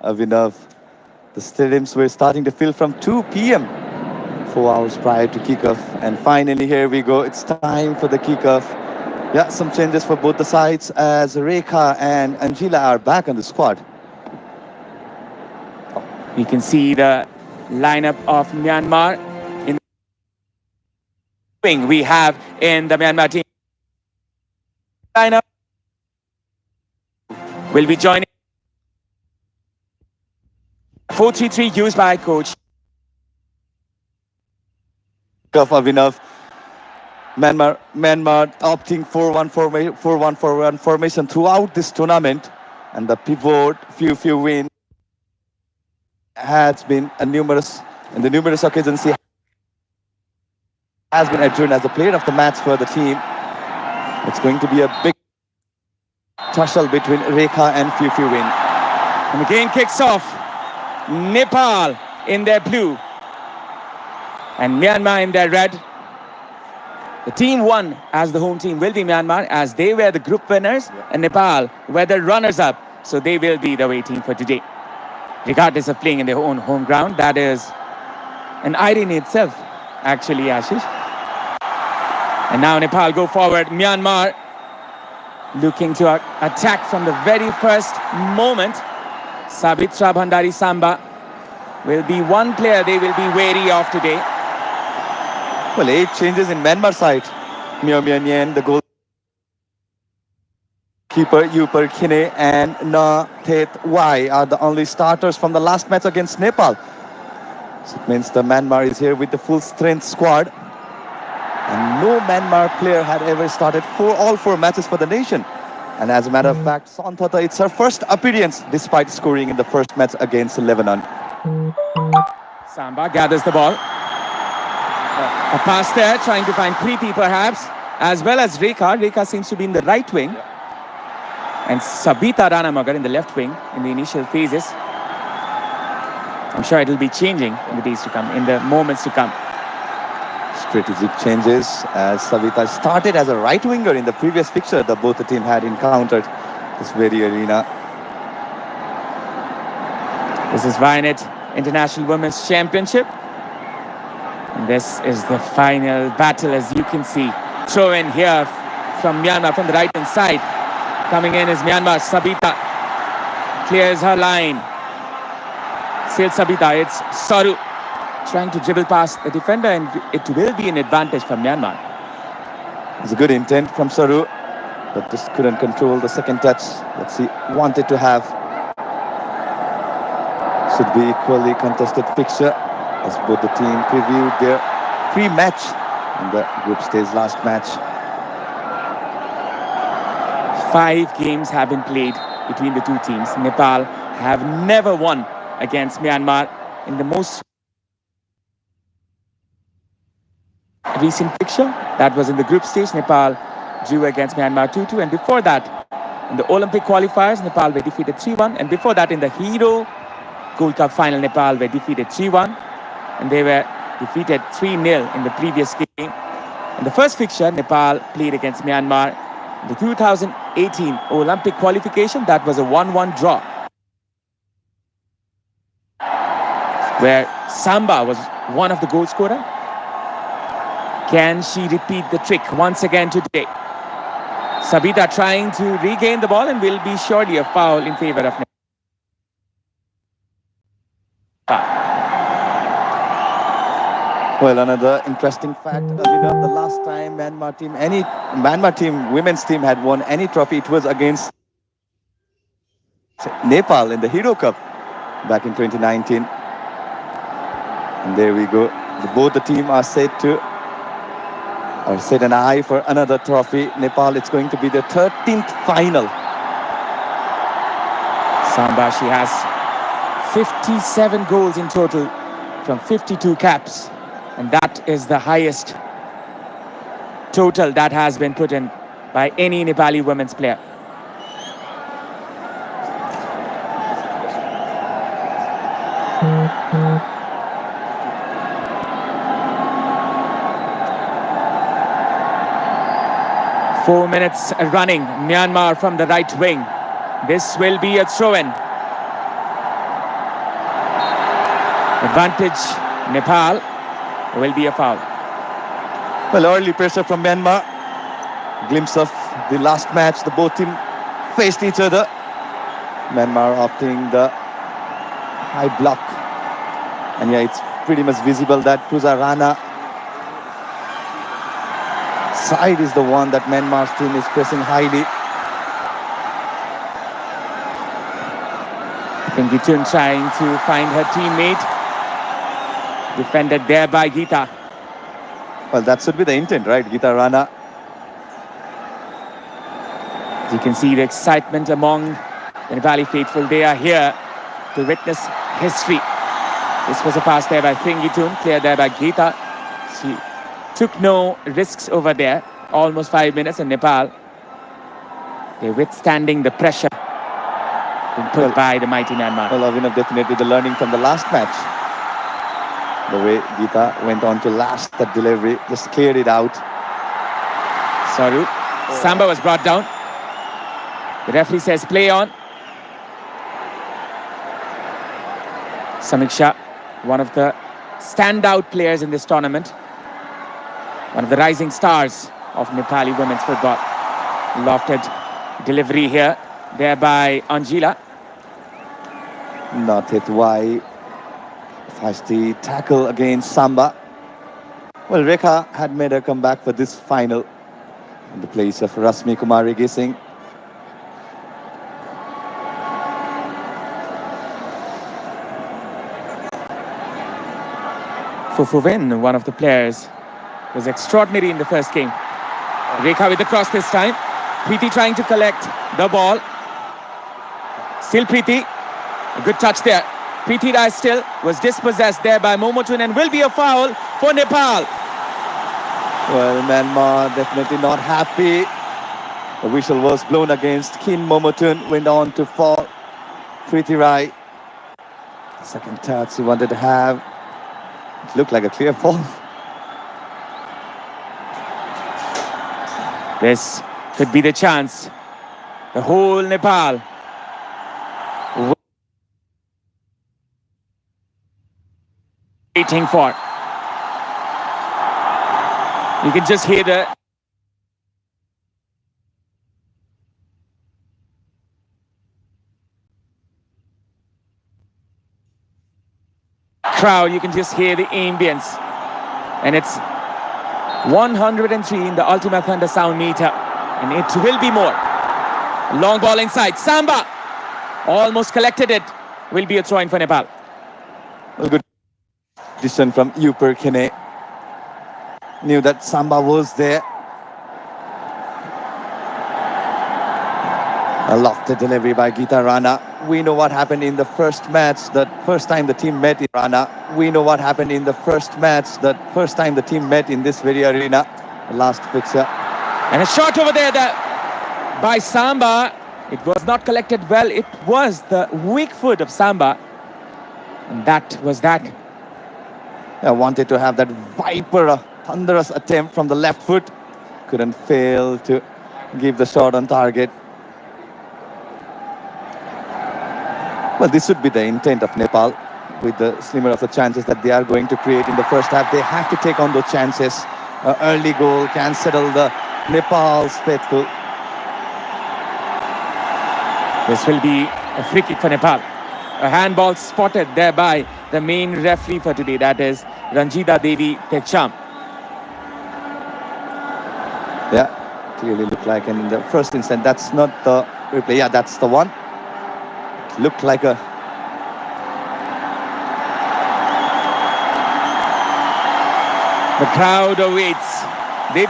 Avinav. The stadiums were starting to fill from 2 p.m. 4 hours prior to kickoff. And finally, here we go. It's time for the kickoff. Yeah, some changes for both the sides as Rekha and Angela are back on the squad. We can see the lineup of Myanmar in the wing we have in the Myanmar team. Lineup will be joining 4-3-3 used by coach Of Avinav. Myanmar opting for 4-1-4-1 formation throughout this tournament, and the pivot few win has been numerous occasions. He has been adjourned as the player of the match for the team. It's going to be a big tussle between Rekha and Fiu Win. And the game kicks off. Nepal in their blue and Myanmar in their red. The team won as the home team will be Myanmar, as they were the group winners, and Nepal were the runners-up, so they will be the away team for today, regardless of playing in their own home ground. That is an irony itself, actually, Ashish. And now Nepal go forward. Myanmar looking to attack from the very first moment. Sabitra Bhandari Samba will be one player they will be wary of today. Well, 8 changes in Myanmar side. Myo Myanyen, the goalkeeper, Yuper Kine and Na Thet Wai are the only starters from the last match against Nepal. So it means the Myanmar is here with the full strength squad. And no Myanmar player had ever started all 4 matches for the nation. And as a matter of fact, Sonthata, it's her first appearance despite scoring in the first match against Lebanon. Samba gathers the ball. A pass there, trying to find Preeti perhaps, as well as Rekha. Rekha seems to be in the right wing. And Sabita Ranamagar in the left wing in the initial phases. I'm sure it will be changing in the days to come, in the moments to come. Strategic changes as Savita started as a right winger in the previous fixture that both the team had encountered this very arena. This is Vianet International Women's Championship. And this is the final battle, as you can see. Throw in here from Myanmar from the right hand side. Coming in is Myanmar. Sabita clears her line. Sails Sabita. It's Saru trying to dribble past the defender, and it will be an advantage for Myanmar. It's a good intent from Saru, but just couldn't control the second touch that she wanted to have. Should be equally contested fixture as both the team previewed their pre-match in the group stage last match. 5 games have been played between the two teams. Nepal have never won against Myanmar in the most recent fixture. That was in the group stage. Nepal drew against Myanmar 2-2, and before that in the Olympic qualifiers Nepal were defeated 3-1, and before that in the Hero Gold Cup final Nepal were defeated 3-1, and they were defeated 3-0 in the previous game. In the first fixture Nepal played against Myanmar in the 2018 Olympic qualification. That was a 1-1 draw, where Samba was one of the goal scorers. Can she repeat the trick once again today? Sabita trying to regain the ball, and will be surely a foul in favor of Nepal. Well, another interesting fact, the last time Myanmar team, women's team had won any trophy, it was against Nepal in the Hero Cup back in 2019. And there we go. Both the team are set an eye for another trophy. Nepal, it's going to be their 13th final. Samba, she has 57 goals in total from 52 caps. And that is the highest total that has been put in by any Nepali women's player. Four minutes running. Myanmar from the right wing. This will be a throw-in. Advantage Nepal. Will be a foul. Well, early pressure from Myanmar. Glimpse of the last match. The both team faced each other. Myanmar opting the high block. And yeah, it's pretty much visible that Puzarana side is the one that Myanmar's team is pressing highly. Pengitun trying to find her teammate. Defended there by Geeta. Well, that should be the intent, right? Geeta Rana. You can see the excitement among the Nepali faithful. They are here to witness history. This was a pass there by Pengitun, cleared there by Geeta. She took no risks over there. Almost 5 minutes, and Nepal, they're withstanding the pressure being put by the mighty Myanmar. Well, Avinav, definitely the learning from the last match. The way Geeta went on to last that delivery, just cleared it out. Saru. Samba was brought down. The referee says play on. Samiksha, one of the standout players in this tournament. One of the rising stars of Nepali women's football. Lofted delivery here, there by Anjila. Not hit wide. Feisty tackle against Samba. Well, Rekha had made her comeback for this final in the place of Rasmi Kumari Gising. Fufuvin, one of the players, was extraordinary in the first game. Rekha with the cross this time. Preeti trying to collect the ball. Still Preeti. A good touch there. Preeti Rai still was dispossessed there by Momotun, and will be a foul for Nepal. Well, Myanmar definitely not happy. The whistle was blown against Kin Momotun. Went on to fall. Preeti Rai. The second touch he wanted to have. It looked like a clear fall. This could be the chance. The whole Nepal waiting for. You can just hear the crowd. You can just hear the ambience, and it's 103 in the Ultima Thunder sound meter, and it will be more. Long ball inside. Samba almost collected it. Will be a throw-in for Nepal. A good decision from Upper Chenneil. Knew that Samba was there. A lofted delivery by Geeta Rana. We know what happened in the first match, the first time the team met in Rana. We know what happened in the first match, the first time the team met in this very arena. The last fixture. And a shot over there by Samba. It was not collected well. It was the weak foot of Samba. And that was that. I wanted to have that viper, a thunderous attempt from the left foot. Couldn't fail to give the shot on target. Well, this should be the intent of Nepal. With the slimmer of the chances that they are going to create in the first half, they have to take on those chances. An early goal can settle the Nepal's faithful. This will be a free kick for Nepal. A handball spotted there by the main referee for today, that is Ranjita Devi Tekcham. Yeah, clearly looked like, and in the first instant, that's not the replay. Yeah, that's the one. It looked like a... The crowd awaits. They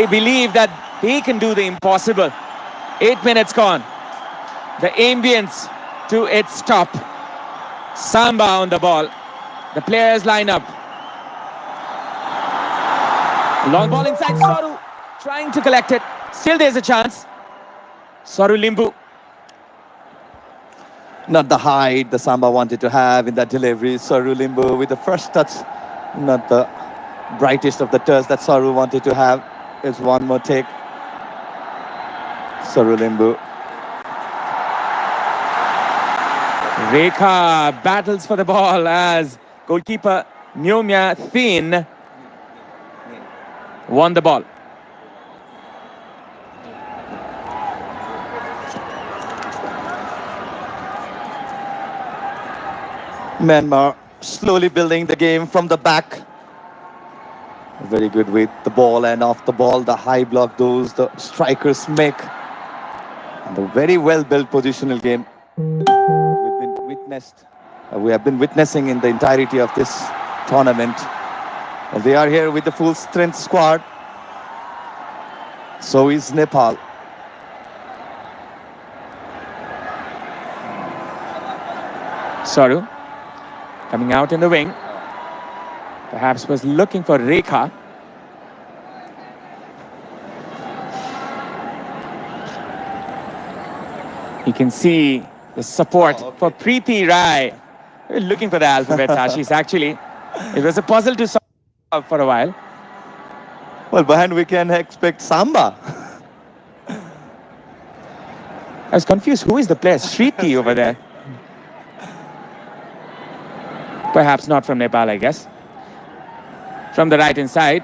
believe that they can do the impossible. 8 minutes gone. The ambience to its top. Samba on the ball. The players line up. Long ball inside. Saru trying to collect it. Still there's a chance. Saru Limbu. Not the height the Samba wanted to have in that delivery. Saru Limbu with the first touch. Not the brightest of the touch that Saru wanted to have. Here's one more take. Saru Limbu. Rekha battles for the ball as goalkeeper Myomya Thin won the ball. Myanmar slowly building the game from the back. Very good with the ball and off the ball, the high block those the strikers make. And a very well built positional game we have been witnessing in the entirety of this tournament. Well, they are here with the full strength squad. So is Nepal. Saru coming out in the wing. Perhaps was looking for Rekha. You can see the support for Preeti Rai. We're looking for the alphabet, Ashish. Actually, it was a puzzle to solve for a while. Well, behind we can expect Samba. I was confused. Who is the player? Shriti over there. Perhaps not from Nepal, I guess. From the right-hand side.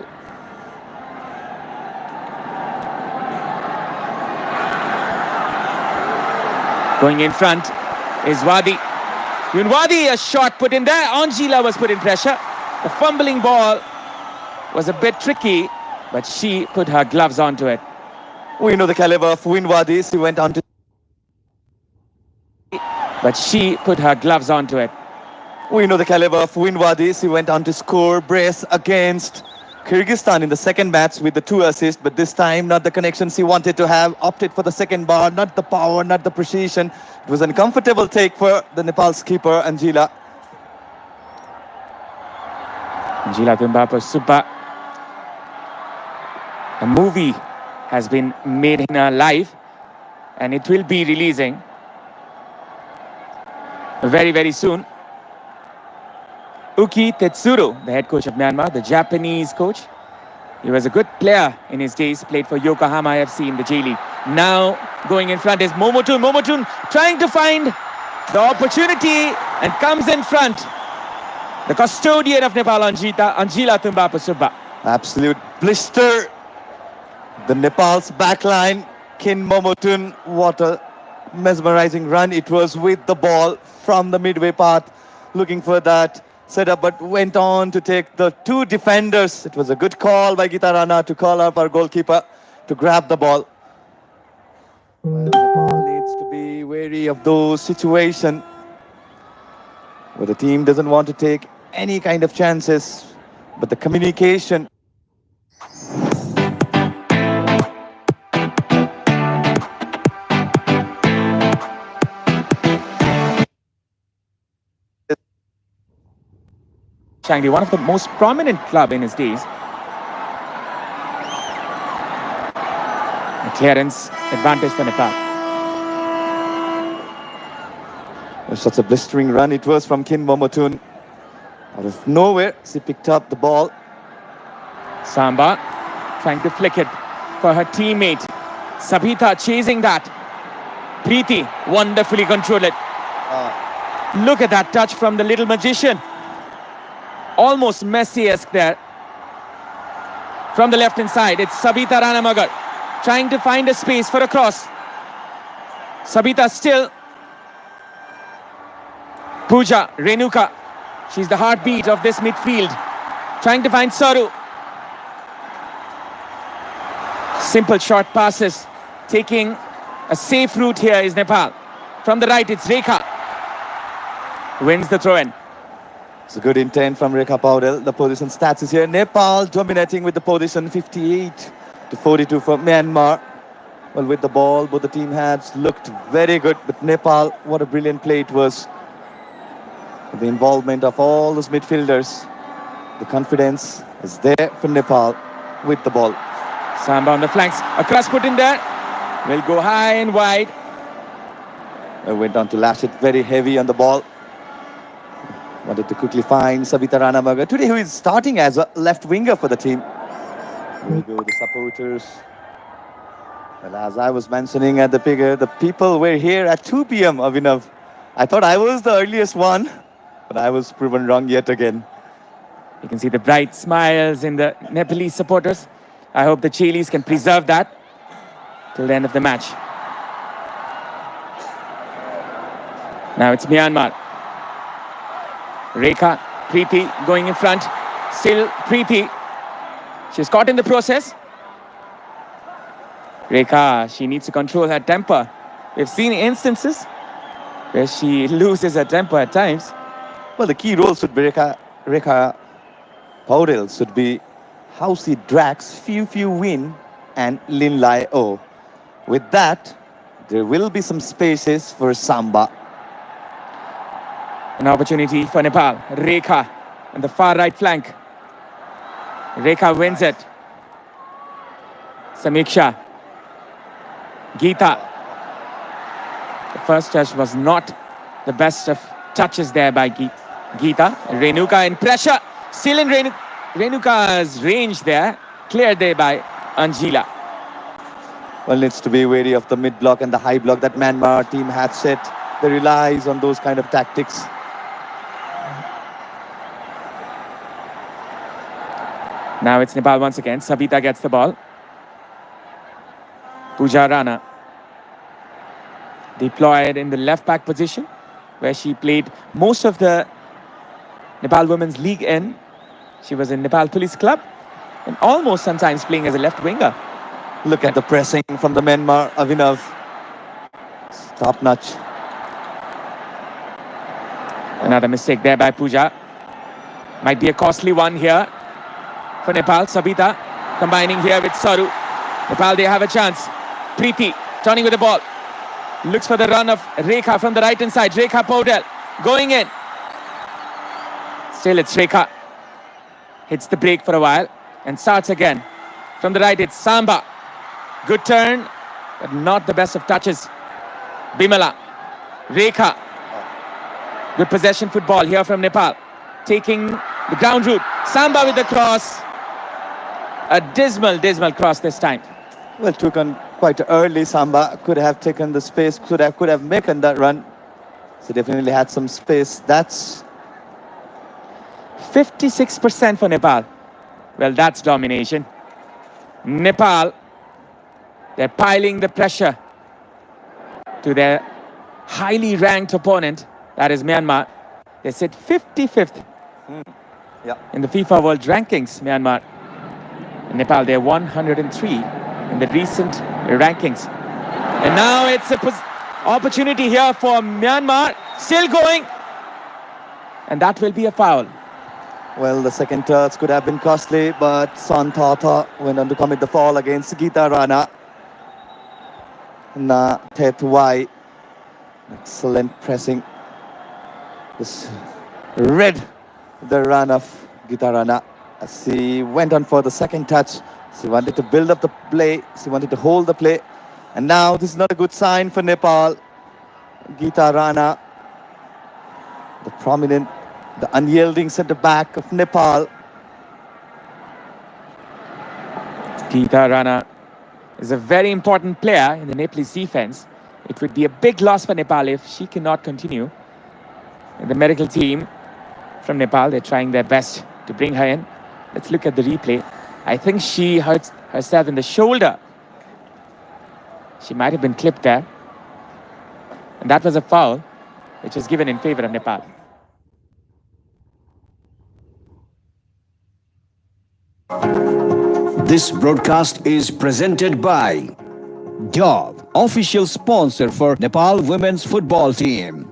Going in front is Wadi. Wadi, a shot put in there. Angela was put in pressure. The fumbling ball was a bit tricky, but she put her gloves onto it. We know the caliber of Wadi. She went on to... But she put her gloves onto it. We know the caliber of Wadi. She went on to score brace against Kyrgyzstan in the second match with the 2 assists, but this time not the connection she wanted to have. Opted for the second bar, not the power, not the precision. It was an uncomfortable take for the Nepal's keeper, Angela. Angela Tumbapasuba. A movie has been made in her life, and it will be releasing very, very soon. Uki Tetsuro, the head coach of Myanmar, the Japanese coach. He was a good player in his days, played for Yokohama FC in the J-League. Now going in front is Momotun. Momotun trying to find the opportunity and comes in front. The custodian of Nepal, Angela Tumbapasuba. Absolute blister. The Nepal's backline, Kin Momotun. What a mesmerizing run it was with the ball from the midway path, looking for that setup, but went on to take the 2 defenders. It was a good call by Gita Rana to call up our goalkeeper to grab the ball. Well, Nepal needs to be wary of those situations where the team doesn't want to take any kind of chances, but the communication. Changi, one of the most prominent club in his days. A clearance advantage for Nepal. Such a blistering run it was from Kin Momotun. Out of nowhere, she picked up the ball. Samba trying to flick it for her teammate. Sabita chasing that. Preeti wonderfully controlled it. Look at that touch from the little magician. Almost Messi-esque there. From the left-hand side, it's Sabita Ranamagar trying to find a space for a cross. Sabita still. Pooja, Renuka. She's the heartbeat of this midfield. Trying to find Saru. Simple short passes. Taking a safe route here is Nepal. From the right, it's Rekha. Wins the throw-in. It's a good intent from Rekha Paudel. The position stats is here. Nepal dominating with the position 58-42 for Myanmar. Well, with the ball, both the team has looked very good. But Nepal, what a brilliant play it was. The involvement of all those midfielders. The confidence is there for Nepal with the ball. Samba on the flanks. A cross put in there. Will go high and wide. I went on to lash it very heavy on the ball. Wanted to quickly find Sabita Ranamagar today, who is starting as a left winger for the team. There we go, the supporters. Well, as I was mentioning at the figure, the people were here at 2 p.m. Abhinav. I thought I was the earliest one, but I was proven wrong yet again. You can see the bright smiles in the Nepalese supporters. I hope the Chilis can preserve that till the end of the match. Now it's Myanmar. Rekha, Preeti going in front. Still Preeti. She's caught in the process. Rekha, she needs to control her temper. We've seen instances where she loses her temper at times. Well, the key role should be Rekha Paudel should be how she drags few win and Lin Lai O. With that, there will be some spaces for Samba. An opportunity for Nepal. Rekha on the far right flank. Rekha wins it. Samiksha. Geeta. The first touch was not the best of touches there by Geeta. Renuka in pressure. Still in Renuka's range there. Cleared there by Anjila. Well, needs to be wary of the mid block and the high block that Myanmar team had set. They relies on those kind of tactics. Now it's Nepal once again. Sabita gets the ball. Pooja Rana deployed in the left back position, where she played most of the Nepal Women's League in. She was in Nepal Police Club and almost sometimes playing as a left winger. Look at the pressing from the Myanmar, Avinav. Top notch. Another mistake there by Pooja. Might be a costly one here for Nepal. Sabita combining here with Saru. Nepal, they have a chance. Preeti turning with the ball. Looks for the run of Rekha from the right hand side. Rekha Paudel going in. Still it's Rekha. Hits the break for a while and starts again. From the right it's Samba. Good turn, but not the best of touches. Bimala. Rekha. Good possession football here from Nepal. Taking the ground route. Samba with the cross. A dismal cross this time. Well, took on quite early. Samba could have taken the space, could have made that run. So definitely had some space. That's 56% for Nepal. Well, that's domination. Nepal, they're piling the pressure to their highly ranked opponent, that is Myanmar. They sit 55th in the FIFA World Rankings, Myanmar. In Nepal, they're 103 in the recent rankings. And now it's an opportunity here for Myanmar. Still going. And that will be a foul. Well, the second touch could have been costly, but Son Tata went on to commit the foul against Geeta Rana. Na Thet Wai. Excellent pressing. Just read the run of Geeta Rana as she went on for the second touch. She wanted to build up the play. She wanted to hold the play. And now this is not a good sign for Nepal. Geeta Rana, the prominent, the unyielding centre-back of Nepal. Geeta Rana is a very important player in the Nepalese defense. It would be a big loss for Nepal if she cannot continue. And the medical team from Nepal, they're trying their best to bring her in. Let's look at the replay. I think she hurt herself in the shoulder. She might have been clipped there. And that was a foul, which was given in favor of Nepal. This broadcast is presented by Dove, official sponsor for Nepal women's football team.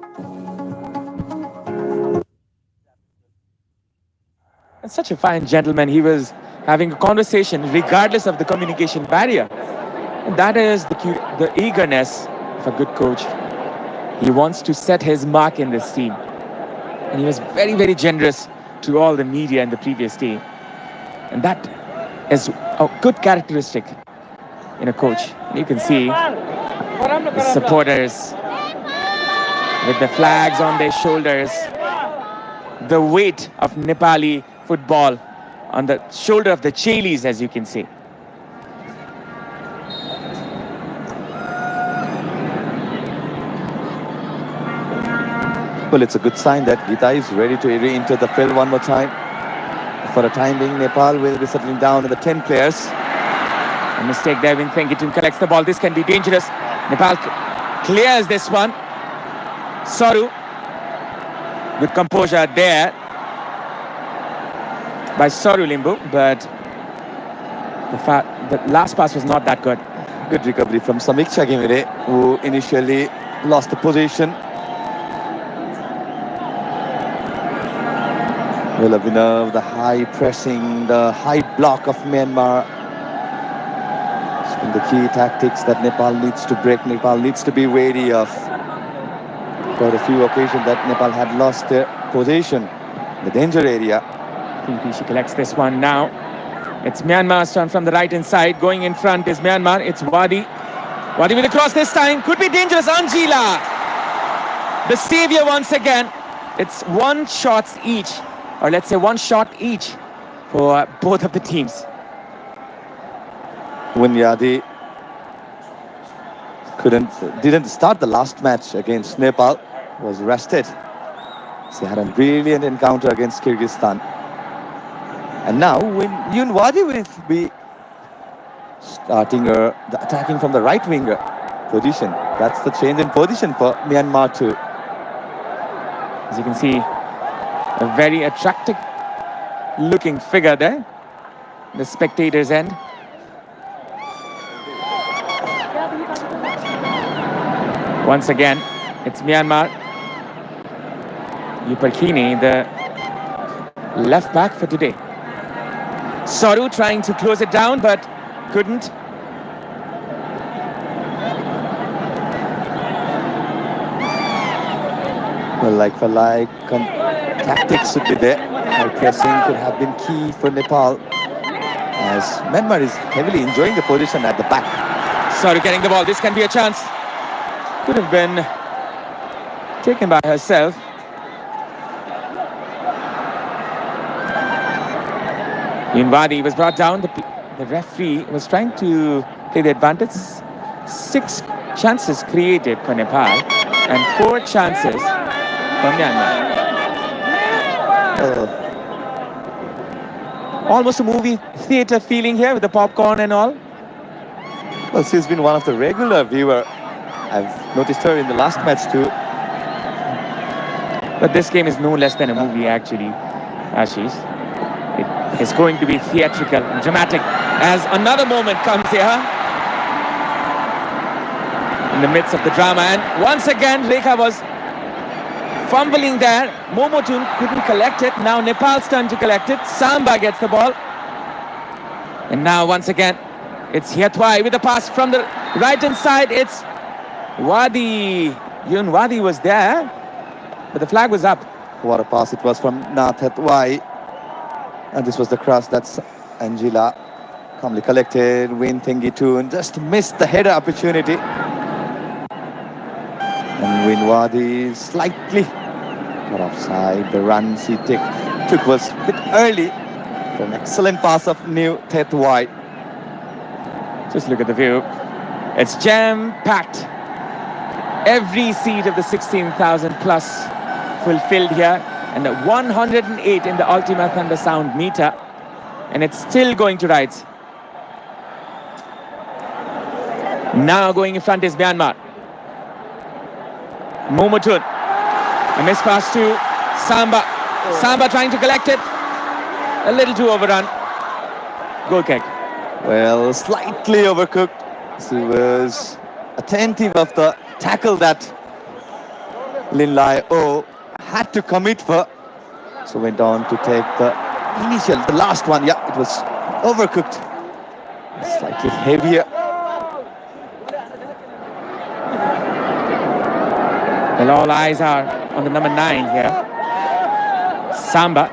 And such a fine gentleman. He was having a conversation regardless of the communication barrier. And that is the eagerness of a good coach. He wants to set his mark in this team. And he was very, very generous to all the media in the previous day. And that is a good characteristic in a coach. And you can see the supporters with the flags on their shoulders. The weight of Nepali football on the shoulder of the Chilis, as you can see. Well, it's a good sign that Gita is ready to re-enter the field one more time. For the time being, Nepal will be settling down in the 10 players. A mistake there when Fengitun collects the ball. This can be dangerous. Nepal clears this one. Soru with composure there by Soru Limbu, but the last pass was not that good. Good recovery from Samiksha Gimire, who initially lost the position. Well, Abhinav, the high pressing, the high block of Myanmar. It's been the key tactics that Nepal needs to break. Nepal needs to be wary of. Quite a few occasions that Nepal had lost their position, the danger area. She collects this one now. It's Myanmar's turn from the right-hand side. Going in front is Myanmar. It's Wadi. Wadi with a cross this time. Could be dangerous. Anjila, the savior once again. It's one shots each, or let's say one shot each for both of the teams. Vianet didn't start the last match against Nepal, was rested. She had a brilliant encounter against Kyrgyzstan. And now Wadi will be starting attacking from the right winger position. That's the change in position for Myanmar too. As you can see, a very attractive looking figure there, the spectators' end. Once again, it's Myanmar. Yuparkini, the left back for today. Soru trying to close it down, but couldn't. Well, like for like, tactics should be there. High pressing could have been key for Nepal, as Myanmar is heavily enjoying the position at the back. Soru getting the ball. This can be a chance. Could have been taken by herself. Wadi was brought down. The referee was trying to play the advantage. 6 chances created for Nepal and 4 chances for Myanmar. Almost a movie theatre feeling here with the popcorn and all. Well, she's been one of the regular viewer. I've noticed her in the last match too. But this game is no less than a movie actually, Ashish. It is going to be theatrical and dramatic as another moment comes here in the midst of the drama. And once again, Rekha was fumbling there. Momotun couldn't collect it. Now Nepal's turn to collect it. Samba gets the ball. And now once again, it's Hietwai with the pass from the right-hand side. It's Wadi. Wadi was there, but the flag was up. What a pass it was from Hietwai. And this was the cross that's Angela calmly collected. Win Thengitun just missed the header opportunity. And Win Wadi slightly got offside. The run she took was a bit early for an excellent pass of New Hietwai. Just look at the view. It's jam-packed. Every seat of the 16,000 plus fulfilled here. And 108 in the Ultima Thunder sound meter. And it's still going to rise. Now going in front is Myanmar. Momotun. A miss pass to Samba. Samba trying to collect it. A little too overrun. Goal kick. Well, slightly overcooked. She was attentive of the tackle that Lin Lai O had to commit for. So went on to take the last one. Yeah, it was overcooked. Slightly heavier. Well, all eyes are on the number 9 here. Samba.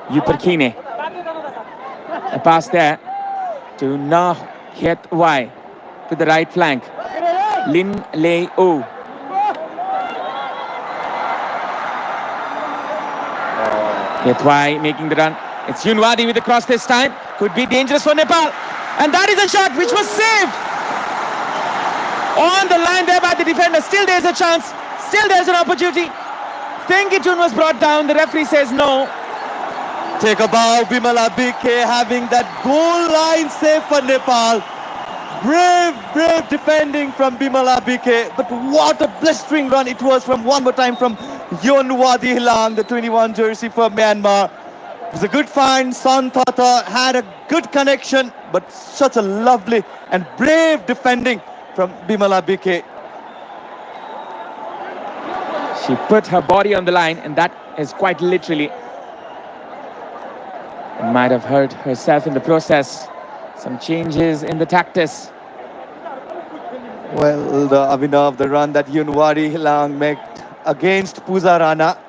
Yuparkini. A pass there to Nah Hietwai to the right flank. Lin Lai O. Hietwai making the run. It's Wadi with the cross this time. Could be dangerous for Nepal. And that is a shot which was saved. On the line there by the defender. Still there's a chance. Still there's an opportunity. Thenkechun was brought down. The referee says no. Take a bow, Bimala BK having that goal line save for Nepal. Brave defending from Bimala BK. But what a blistering run it was from one more time from Yonwadi Hilang, the 21 jersey for Myanmar. It was a good find. Son Thata had a good connection, but such a lovely and brave defending from Bimala BK. She put her body on the line, and that is quite literally. And might have hurt herself in the process. Some changes in the tactics. Well, the Abhinav, the run that Yunwari Hilang made against Pooja Rana,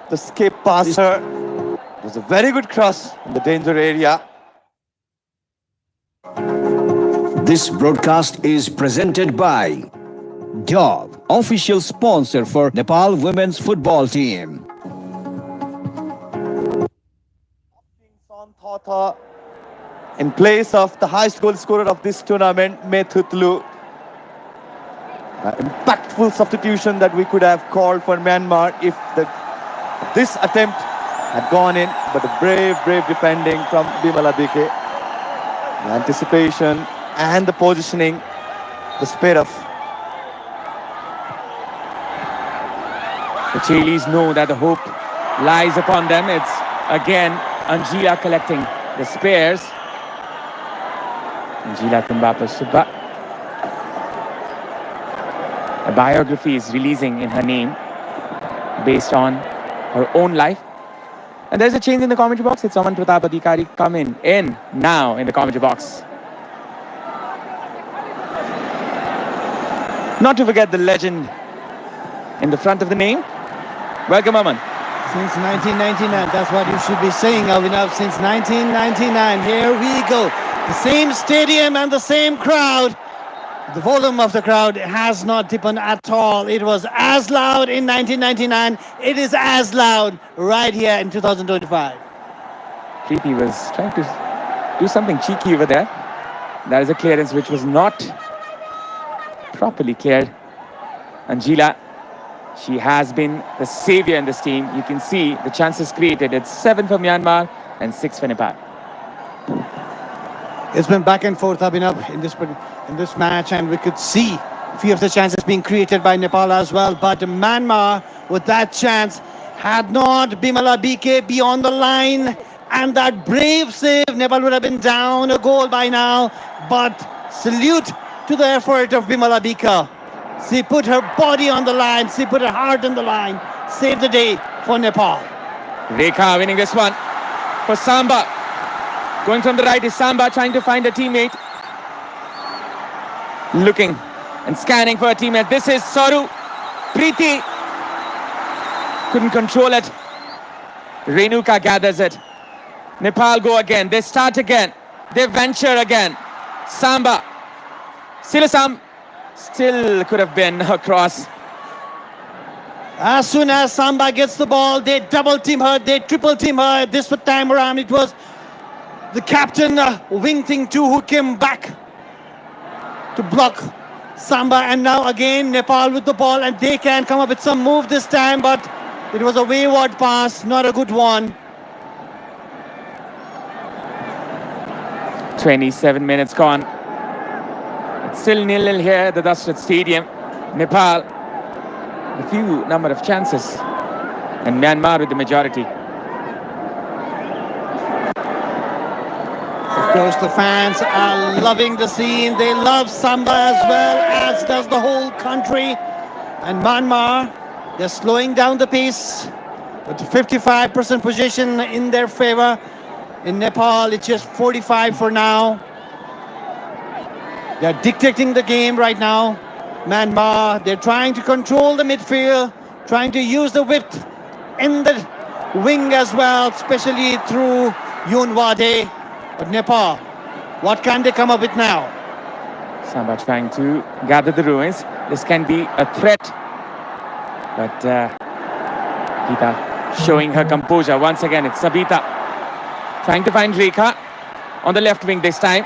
the skip passer, it was a very good cross in the danger area. This broadcast is presented by Dove, official sponsor for Nepal women's football team. Son Thata in place of the highest goal scorer of this tournament, Methutlu. Impactful substitution that we could have called for Myanmar if this attempt had gone in, but a brave defending from Bimala BK. The anticipation and the positioning, the speed of. The Chilis know that the hope lies upon them. It's again Anjila collecting the spares. Anjila Timbapa Subba. A biography is releasing in her name based on her own life. And there's a change in the commentary box. It's Aman Pratap Adhikari coming in now in the commentary box. Not to forget the legend in the front of the name. Welcome, Aman. Since 1999, that's what you should be saying, Avinav. Since 1999, here we go. The same stadium and the same crowd. The volume of the crowd has not dipped at all. It was as loud in 1999. It is as loud right here in 2025. Preeti was trying to do something cheeky over there. That is a clearance which was not properly cleared. Anjila, she has been the savior in this team. You can see the chances created. It's 7 for Myanmar and 6 for Nepal. It's been back and forth, Abhinav, in this match, and we could see a few of the chances being created by Nepal as well. But Myanmar, with that chance, had not Bimala BK be on the line, and that brave save, Nepal would have been down a goal by now. But salute to the effort of Bimala BK. She put her body on the line, she put her heart on the line, saved the day for Nepal. Rekha winning this one for Samba. Going from the right is Samba, trying to find a teammate. Looking and scanning for a teammate. This is Saru. Preeti couldn't control it. Renuka gathers it. Nepal go again. They start again. They venture again. Samba. Silasam still could have been across. As soon as Samba gets the ball, they double team her, they triple team her. This time around, it was the captain, Wing Ting 2, who came back to block Samba. And now again, Nepal with the ball, and they can come up with some move this time, but it was a wayward pass, not a good one. 27 minutes gone. It's still 0-0 here at the Dashrath Stadium. Nepal, a few number of chances, and Myanmar with the majority. Of course, the fans are loving the scene. They love Samba as well, as does the whole country. And Myanmar, they're slowing down the pace with 55% possession in their favor. In Nepal, it's just 45 for now. They're dictating the game right now. Myanmar, they're trying to control the midfield, trying to use the width in the wing as well, especially through Yunwade. But Nepal, what can they come up with now? Samba trying to gather the ruins. This can be a threat. But Gita showing her composure. Once again, it's Sabita trying to find Rekha on the left wing this time.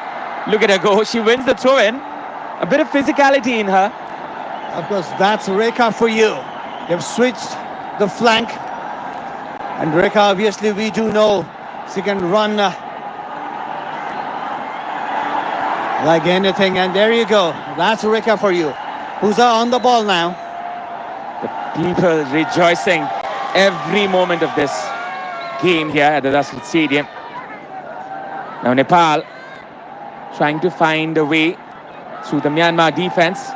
Look at her go. She wins the throw-in. A bit of physicality in her. Of course, that's Rekha for you. They've switched the flank. And Rekha, obviously, we do know she can run like anything. And there you go. That's Rekha for you. Who's on the ball now? The people rejoicing every moment of this game here at the Dasrat Stadium. Now Nepal trying to find a way through the Myanmar defense.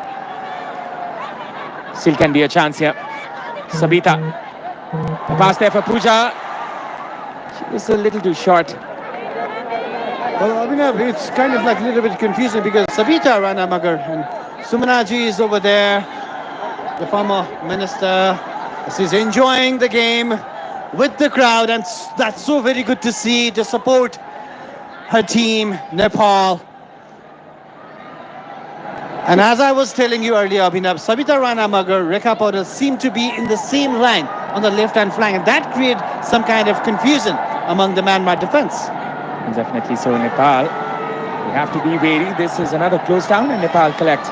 Still can be a chance here. Sabita. The pass there for Pooja. She was a little too short. Well, Abhinav, it's kind of like a little bit confusing because Sabita Ranamagar and Sumanaji is over there. The former minister. She's enjoying the game with the crowd, and that's so very good to see, to support her team, Nepal. And as I was telling you earlier, Abhinav, Sabita Ranamagar, Rekha Paudel seem to be in the same line on the left-hand flank, and that created some kind of confusion among the Myanmar defense. Definitely so, Nepal. We have to be wary. This is another close down, and Nepal collect.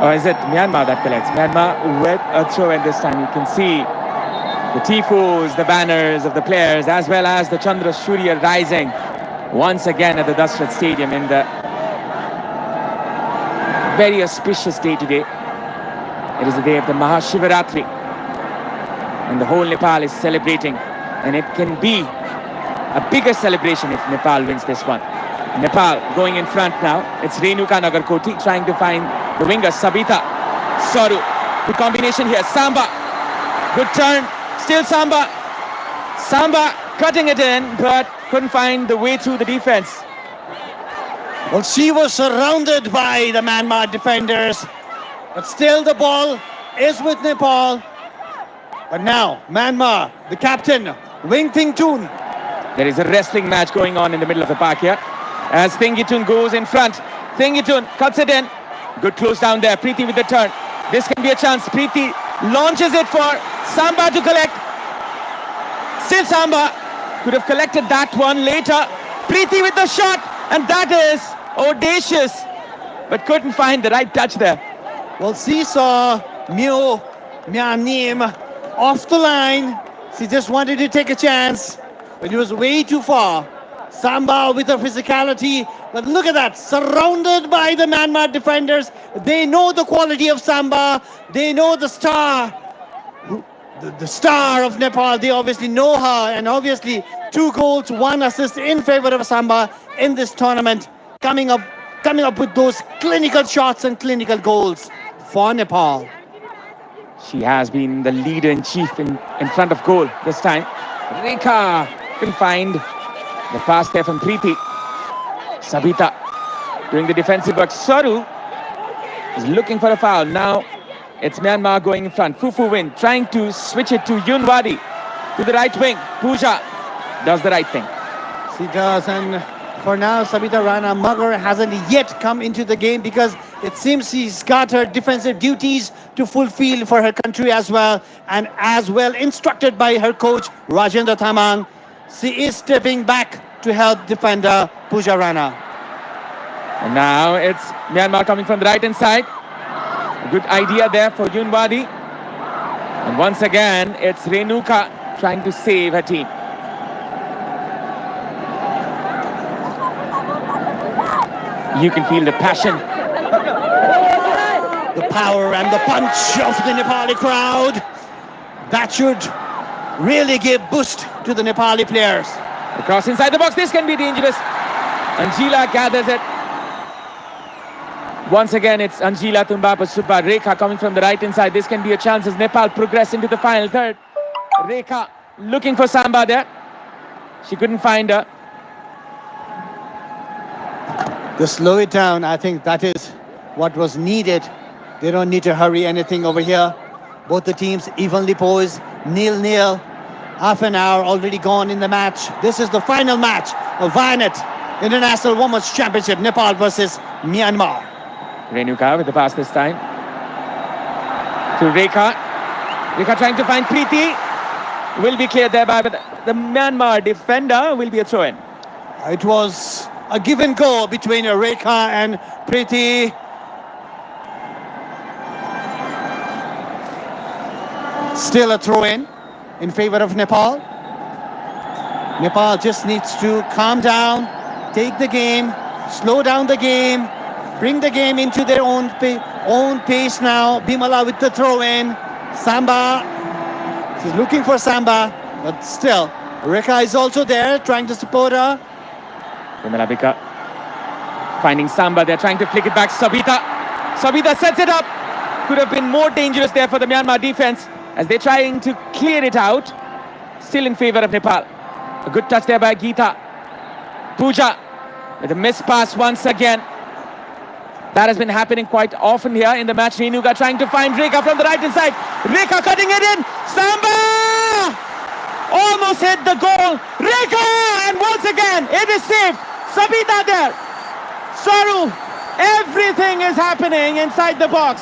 Or is it Myanmar that collects? Myanmar with a throw in this time. You can see the tifos, the banners of the players, as well as the Chandra Shurya rising once again at the Dasrat Stadium in the very auspicious day today. It is the day of the Mahashivaratri, and the whole Nepal is celebrating, and it can be a bigger celebration if Nepal wins this one. Nepal going in front now. It's Renuka Nagarkoti trying to find the winger, Sabita. Soru. Good combination here. Samba. Good turn. Still Samba. Samba cutting it in, but couldn't find the way through the defense. Well, she was surrounded by the Myanmar defenders, but still the ball is with Nepal. But now, Myanmar, the captain, Wing Ting Toon. There is a wrestling match going on in the middle of the park here, as Thingitun goes in front. Thingitun cuts it in. Good close down there. Preeti with the turn. This can be a chance. Preeti launches it for Samba to collect. Still Samba. Could have collected that one later. Preeti with the shot. And that is audacious. But couldn't find the right touch there. Well, she saw Myo Myanim off the line. She just wanted to take a chance, but it was way too far. Samba with her physicality, but look at that, surrounded by the Myanmar defenders. They know the quality of Samba. They know the star, the star of Nepal. They obviously know her, and obviously 2 goals, 1 assist in favor of Samba in this tournament, coming up with those clinical shots and clinical goals for Nepal. She has been the leader-in-chief in front of goal this time. Rekha couldn't find the pass there from Preeti. Sabita doing the defensive work. Soru is looking for a foul. Now it's Myanmar going in front. Fufu Win trying to switch it to Yunwadi to the right wing. Pooja does the right thing. She does, and for now, Sabita Ranamagar hasn't yet come into the game because it seems she's got her defensive duties to fulfill for her country as well, and as well instructed by her coach Rajendra Thamang. She is stepping back to help defender Pooja Rana. And now it's Myanmar coming from the right-hand side. A good idea there for Yunwadi. And once again, it's Renuka trying to save her team. You can feel the passion, the power and the punch of the Nepali crowd. That should really give boost to the Nepali players. The cross inside the box. This can be dangerous. Anjila gathers it. Once again, it's Anjila Tumbapa Subba. Rekha coming from the right inside. This can be a chance as Nepal progress into the final third. Rekha looking for Samba there. She couldn't find her. To slow it down, I think that is what was needed. They don't need to hurry anything over here. Both the teams evenly poised, 0-0. Half an hour already gone in the match. This is the final match of Vianet International Women's Championship, Nepal versus Myanmar. Renuka with the pass this time to Rekha. Rekha trying to find Preeti. Will be cleared there by the Myanmar defender. Will be a throw-in. It was a give and go between Rekha and Preeti. Still a throw-in favor of Nepal. Nepal just needs to calm down, take the game, slow down the game, bring the game into their own pace now. Bimala with the throw-in. Samba, she's looking for Samba, but still, Rekha is also there, trying to support her. Vimalabika finding Samba. They're trying to flick it back. Sabita sets it up. Could have been more dangerous there for the Myanmar defense as they're trying to clear it out. Still in favor of Nepal. A good touch there by Geeta. Pooja with a missed pass once again. That has been happening quite often here in the match. Renuka trying to find Rekha from the right hand side. Rekha cutting it in. Samba! Almost hit the goal. Rekha! And once again, it is saved. Sabita there. Saru. Everything is happening inside the box.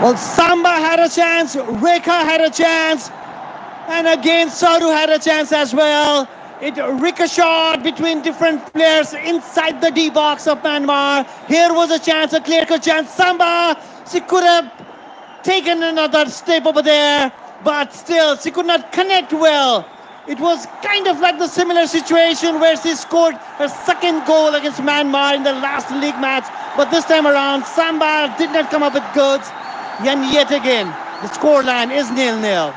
Well, Samba had a chance. Rekha had a chance. And again, Saru had a chance as well. It ricocheted between different players inside the D box of Myanmar. Here was a chance, a clear-cut chance. Samba, she could have taken another step over there, but still, she could not connect well. It was kind of like the similar situation where she scored her second goal against Myanmar in the last league match. But this time around, Samba did not come up with goods. And yet again, the scoreline is 0-0.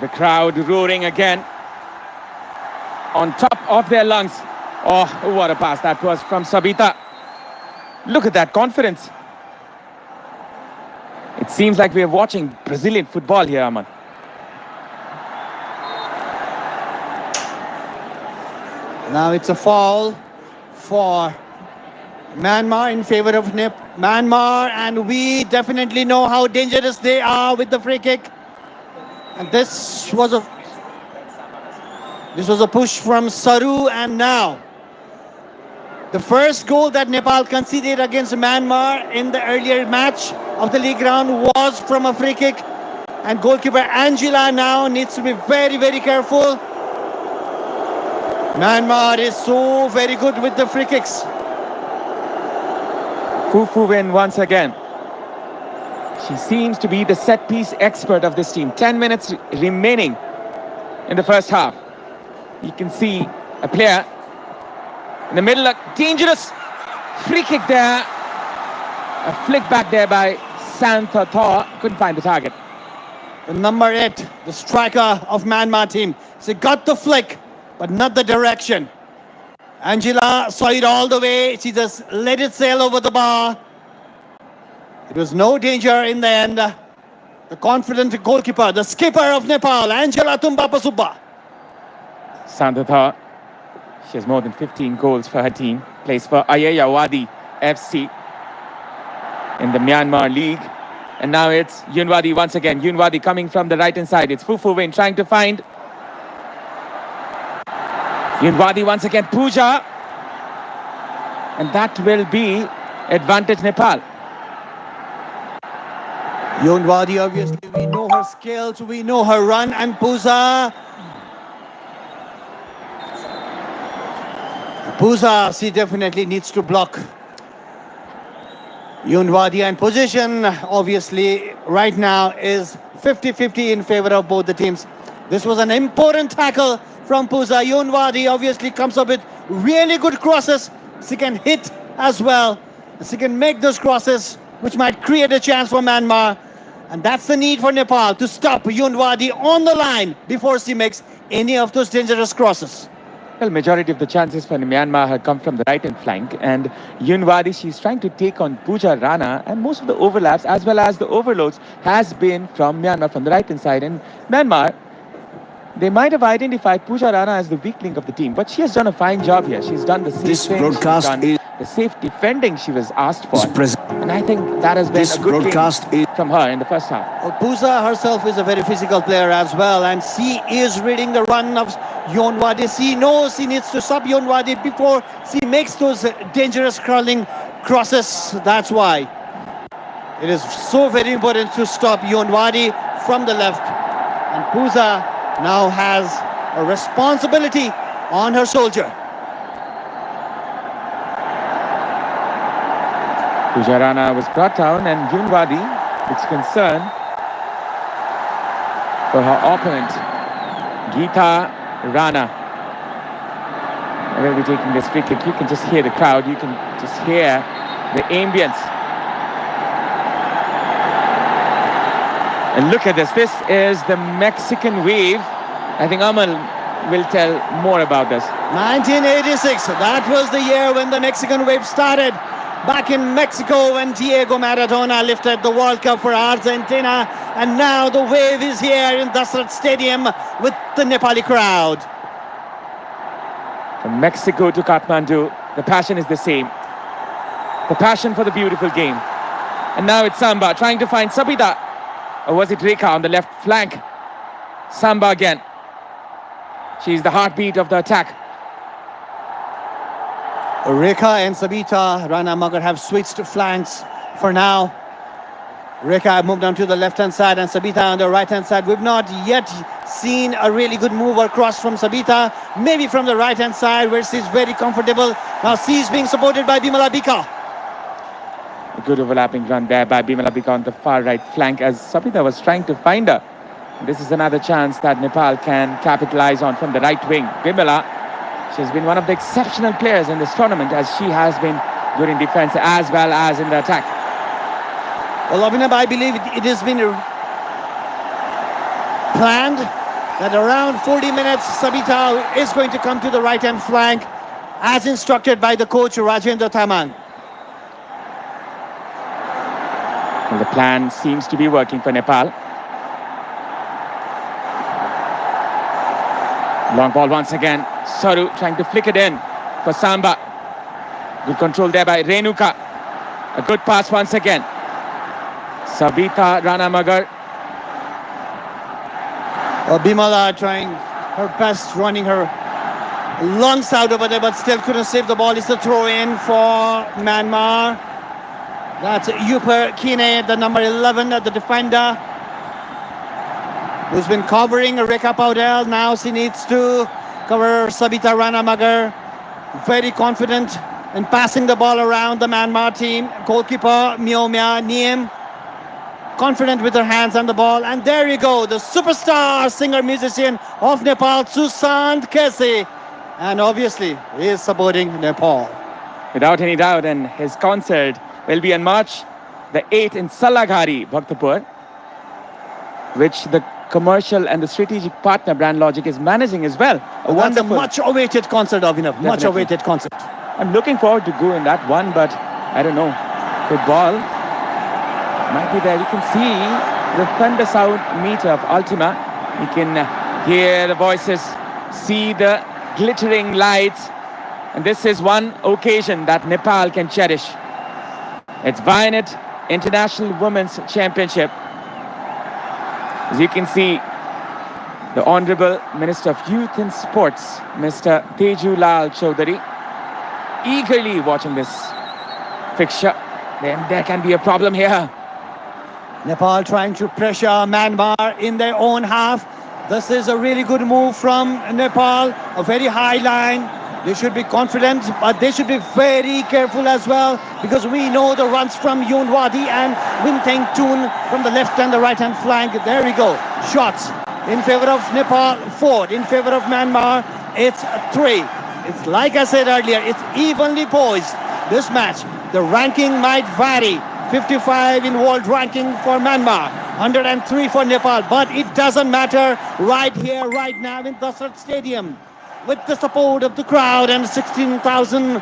The crowd roaring again. On top of their lungs. Oh, what a pass that was from Sabita. Look at that confidence. It seems like we are watching Brazilian football here, Aman. Now it's a foul for Myanmar in favor of Myanmar, and we definitely know how dangerous they are with the free kick. And this was a push from Saru, and now the first goal that Nepal conceded against Myanmar in the earlier match of the league round was from a free kick, and goalkeeper Angela now needs to be very, very careful. Myanmar is so very good with the free kicks. Fufu win once again. She seems to be the set-piece expert of this team. 10 minutes remaining in the first half. You can see a player in the middle, a dangerous free kick there. A flick back there by Santha Thor. Couldn't find the target. The number 8, the striker of Myanmar team. She got the flick, but not the direction. Angela saw it all the way. She just let it sail over the bar. It was no danger in the end. The confident goalkeeper, the skipper of Nepal, Angela Tumbapasubba. Santha, she has more than 15 goals for her team. Plays for Ayeyawadi FC in the Myanmar League. And now it's Yunwadi once again. Yunwadi coming from the right-hand side. It's Fufu Win trying to find Yunwadi once again. Pooja. And that will be advantage Nepal. Yunwadi, obviously, we know her skills, we know her run, and Pooja, she definitely needs to block Yunwadi, and position, obviously, right now is 50-50 in favor of both the teams. This was an important tackle from Pooja. Yunwadi obviously comes up with really good crosses. She can hit as well. She can make those crosses, which might create a chance for Myanmar. And that's the need for Nepal, to stop Yunwadi on the line before she makes any of those dangerous crosses. Well, majority of the chances for Myanmar had come from the right-hand flank, and Yunwadi, she's trying to take on Pooja Rana, and most of the overlaps as well as the overloads has been from Myanmar, from the right-hand side. And Myanmar, they might have identified Pooja Rana as the weak link of the team, but she has done a fine job here. She's done the safe This thing, broadcast she's done is the safe defending she was asked for. And I think that has been This a good broadcast game is from her in the first half. Well, Pooja herself is a very physical player as well, and she is reading the run of Yunwadi. She knows she needs to stop Yunwadi before she makes those dangerous curling crosses. That's why it is so very important to stop Yunwadi from the left. And Pooja now has a responsibility on her shoulder. Pooja Rana was brought down, and Yunwadi It's concern for her opponent, Geeta Rana. Will be taking this free kick. You can just hear the crowd. You can just hear the ambience. And look at this. This is the Mexican wave. I think Amal will tell more about this. 1986. That was the year when the Mexican wave started. Back in Mexico when Diego Maradona lifted the World Cup for Argentina. And now the wave is here in Dasrat Stadium with the Nepali crowd. From Mexico to Kathmandu, the passion is the same. The passion for the beautiful game. And now it's Samba trying to find Sabita. Or was it Rekha on the left flank? Samba again. She's the heartbeat of the attack. Rekha and Sabita Rana Magar have switched flanks for now. Rekha moved on to the left-hand side and Sabita on the right-hand side. We've not yet seen a really good move or cross from Sabita. Maybe from the right-hand side where she's very comfortable. Now she's being supported by Bimala Bika. A good overlapping run there by Bimala Bika on the far right flank as Sabita was trying to find her. This is another chance that Nepal can capitalize on from the right wing. Bimala, she's been one of the exceptional players in this tournament as she has been good in defense as well as in the attack. Well, Abhinav, I believe it has been planned that around 40 minutes Sabita is going to come to the right-hand flank as instructed by the coach Rajendra Thaman. Well, the plan seems to be working for Nepal. Long ball once again. Saru trying to flick it in for Samba. Good control there by Renuka. A good pass once again. Sabita Rana Magar. Bimala trying her best, running her lungs out over there, but still couldn't save the ball. It's a throw-in for Myanmar. That's Yuper Kine, the number 11, the defender, who's been covering Rekha Paudel. Now she needs to cover Sabita Rana Magar. Very confident in passing the ball around the Myanmar team. Goalkeeper Miomya Niem. Confident with her hands on the ball. And there you go, the superstar singer-musician of Nepal, Susant Kesi. And obviously, he is supporting Nepal. Without any doubt, and his concert will be on March the 8th in Salaghari, Bhaktapur, which the commercial and the strategic partner Brand Logic is managing as well. That's a much-awaited concert, Abhinav. Much-awaited concert. I'm looking forward to go in that one, but I don't know. Football might be there. You can see the thunder sound meter of Ultima. You can hear the voices, see the glittering lights. And this is one occasion that Nepal can cherish. It's Vianet International Women's Championship. As you can see, the Honorable Minister of Youth and Sports, Mr. Teju Lal Chaudhary, eagerly watching this fixture. Then there can be a problem here. Nepal trying to pressure Myanmar in their own half. This is a really good move from Nepal, a very high line. They should be confident, but they should be very careful as well, because we know the runs from Yunwadi and Winteng Tun from the left and the right hand flank. There we go. Shots in favor of Nepal, 4 in favor of Myanmar. It's 3. It's like I said earlier, it's evenly poised, this match. The ranking might vary. 55 in world ranking for Myanmar, 103 for Nepal, but it doesn't matter right here, right now in Dasrat Stadium. With the support of the crowd and 16,000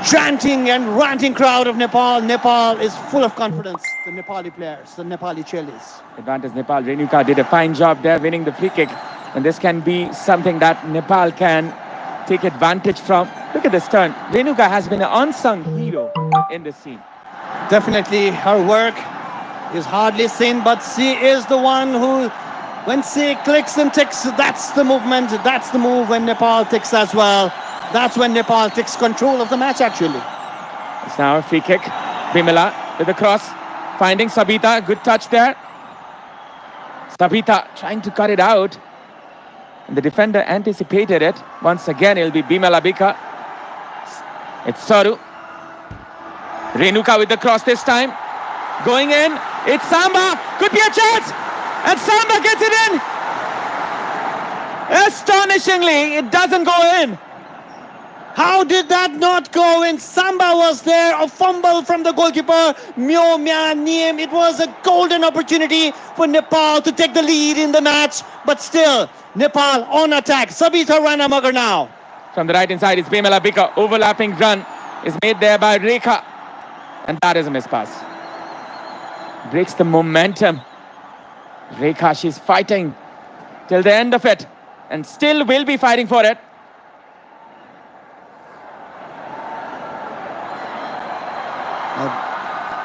chanting and ranting crowd of Nepal, Nepal is full of confidence. The Nepali players, the Nepali chelis. Advantage Nepal. Renuka did a fine job there winning the free kick. And this can be something that Nepal can take advantage from. Look at this turn. Renuka has been an unsung hero in this scene. Definitely her work is hardly seen, but she is the one who, when she clicks and ticks, that's the movement, that's the move. When Nepal ticks as well, that's when Nepal takes control of the match actually. It's now a free kick. Bimala with the cross, finding Sabita, good touch there. Sabita trying to cut it out. And the defender anticipated it. Once again, it'll be Bimala Bika. It's Saru. Renuka with the cross this time. going in. It's Samba. Could be a chance. And Samba gets it in. Astonishingly, it doesn't go in. How did that not go in? Samba was there, a fumble from the goalkeeper, Myo Myan Niem. It was a golden opportunity for Nepal to take the lead in the match. But still, Nepal on attack. Sabita Rana Magar now. From the right hand side, it's Bimala Bika. Overlapping run is made there by Rekha. And that is a miss pass. Breaks the momentum. Rekha, she's fighting till the end of it. And still will be fighting for it.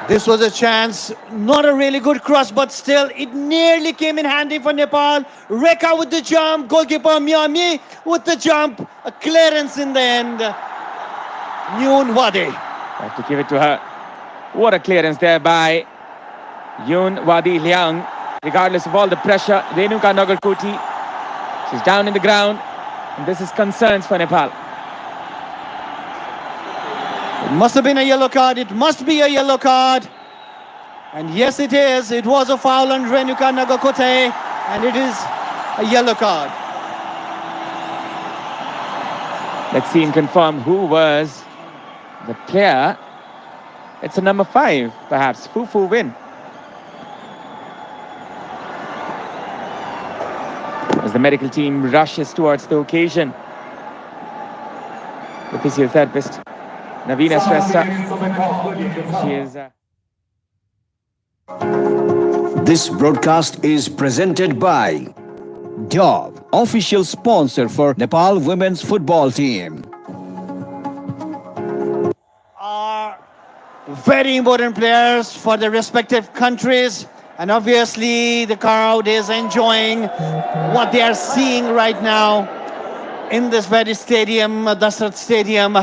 This was a chance, not a really good cross, but still it nearly came in handy for Nepal. Rekha with the jump, goalkeeper Myanmar with the jump, a clearance in the end. Yoon Wade. Have to give it to her. What a clearance there by Yoon Wadi Liang. Regardless of all the pressure, Renuka Nagarkoti, she's down in the ground. And this is concerns for Nepal. It must have been a yellow card. It must be a yellow card. And yes, it is. It was a foul on Renuka Nagarkote. And it is a yellow card. Let's see him confirm who was the player. It's a number 5, perhaps. Fufu Win. As the medical team rushes towards the occasion. The physiotherapist, Navina Shrestha. She is... This broadcast is presented by Dove, official sponsor for Nepal women's football team. Are very important players for their respective countries. And obviously the crowd is enjoying what they are seeing right now in this very stadium, Dasrat Stadium.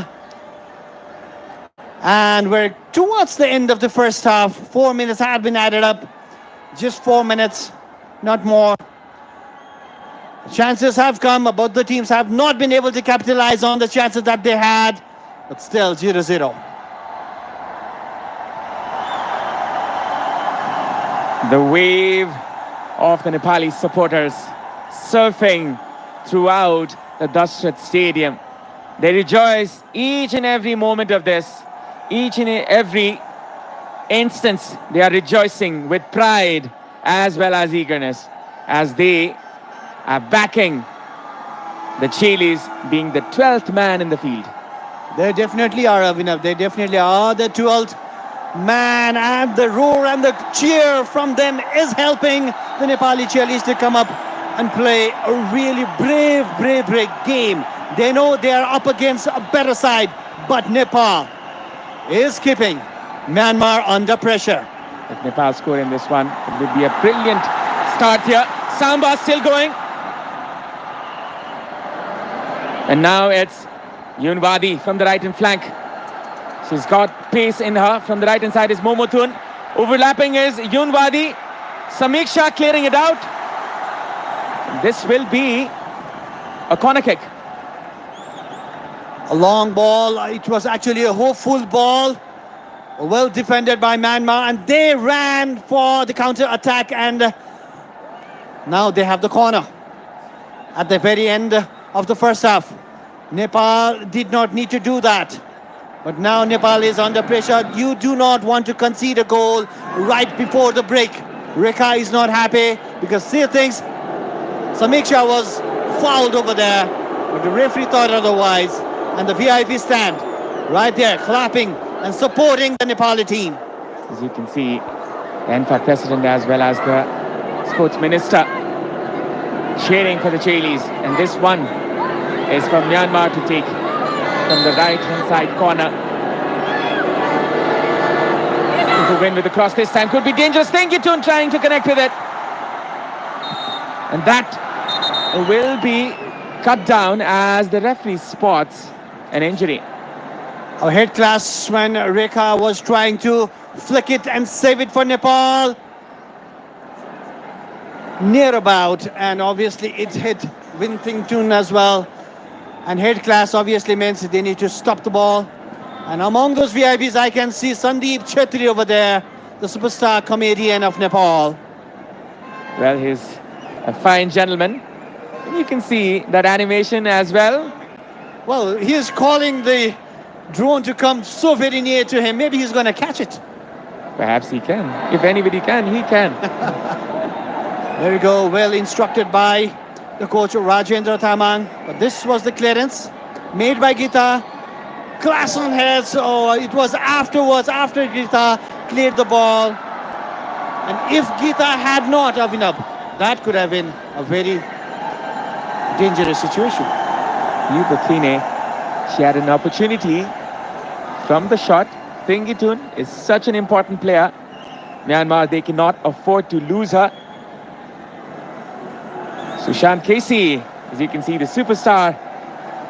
And we're towards the end of the first half. 4 minutes had been added up. Just 4 minutes, not more. Chances have come, both the teams have not been able to capitalize on the chances that they had. But still 0-0. The wave of the Nepali supporters surfing throughout the Dasrat Stadium. They rejoice each and every moment of this. Each and every instance, they are rejoicing with pride as well as eagerness as they are backing the Chilis, being the 12th man in the field. They definitely are, Avinav. They definitely are the 12th man, and the roar and the cheer from them is helping the Nepali Chilis to come up and play a really brave game. They know they are up against a better side, but Nepal is keeping Myanmar under pressure. If Nepal score in this one, it would be a brilliant start here. Samba still going. And now it's Yoon Wadi from the right-hand flank. She's got pace in her. From the right-hand side is Momotun. Overlapping is Yoon Wadi. Samiksha clearing it out. This will be a corner kick. A long ball. It was actually a hopeful ball. Well defended by Myanmar, and they ran for the counter attack, and now they have the corner at the very end of the first half. Nepal did not need to do that, but now Nepal is under pressure. You do not want to concede a goal right before the break. Rekha is not happy because she thinks Samiksha was fouled over there, but the referee thought otherwise, and the VIP stand right there clapping and supporting the Nepali team. As you can see, the NFAT president as well as the sports minister cheering for the Chilis, and this one is for Myanmar to take from the right-hand side corner. To win with the cross this time could be dangerous. Tengitun trying to connect with it, and that will be cut down as the referee spots an injury. A head clash when Rekha was trying to flick it and save it for Nepal. Near about, and obviously it hit Wintington as well. And head clash obviously means they need to stop the ball. And among those VIPs, I can see Sandeep Chetri over there, the superstar comedian of Nepal. Well, he's a fine gentleman. And you can see that animation as well. Well, he is calling the drone to come so very near to him. Maybe he's going to catch it. Perhaps he can. If anybody can, he can. There we go. Well instructed by the coach Rajendra Tamang. But this was the clearance made by Gita. Class on heads. Oh, it was afterwards, after Gita cleared the ball. And if Gita had not, Abhinav, that could have been a very dangerous situation. Yupakine, she had an opportunity from the shot. Thingitun is such an important player. Myanmar, they cannot afford to lose her. Sushant Casey, as you can see, the superstar.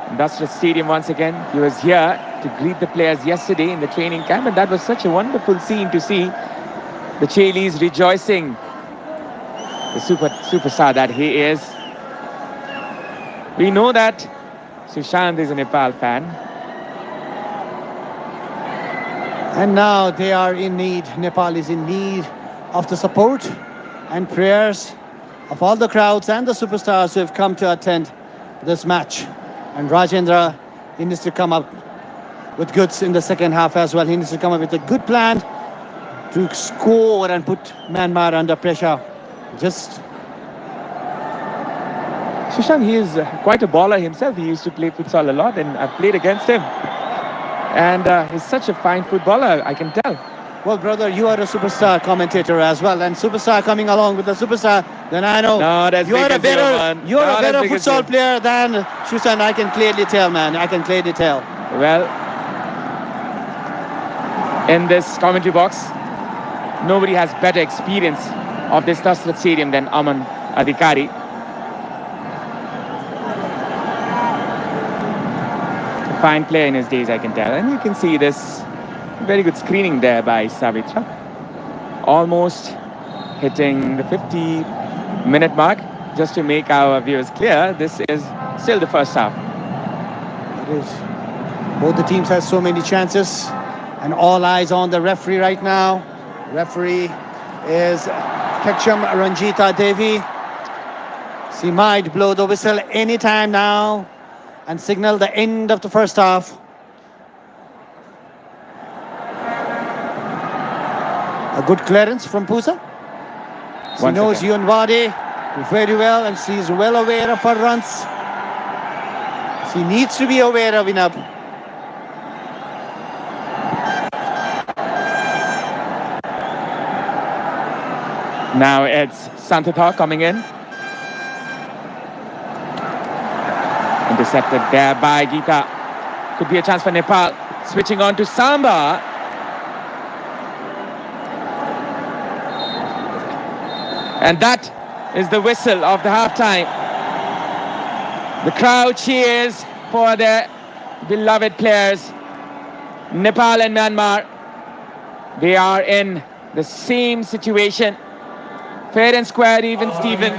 Industrial Stadium once again. He was here to greet the players yesterday in the training camp, and that was such a wonderful scene to see. The Chenneils rejoicing. The superstar that he is. We know that Sushant is a Nepal fan. And now they are in need. Nepal is in need of the support and prayers of all the crowds and the superstars who have come to attend this match. And Rajendra, he needs to come up with goods in the second half as well. He needs to come up with a good plan to score and put Myanmar under pressure. Sushant, he is quite a baller himself. He used to play futsal a lot, and I've played against him. And he's such a fine footballer, I can tell. Well, brother, you are a superstar commentator as well, and superstar coming along with the superstar. Then I know you are a better futsal player than Sushant. I can clearly tell, man. I can clearly tell. Well, in this commentary box, nobody has better experience of this Dasrat Stadium than Aman Adhikari. A fine player in his days, I can tell. And you can see this very good screening there by Savitra. Almost hitting the 50-minute mark. Just to make our viewers clear, this is still the first half. It is. Both the teams have so many chances, and all eyes on the referee right now. Referee is Keksham Ranjita Devi. She might blow the whistle anytime now and signal the end of the first half. A good clearance from Pusa. She knows Yunwadi very well, and she is well aware of her runs. She needs to be aware of Inab. Now it's Santata coming in. Intercepted there by Gita. Could be a chance for Nepal. Switching on to Samba. And that is the whistle of the halftime. The crowd cheers for their beloved players. Nepal and Myanmar, they are in the same situation. Fair and square, even Steven.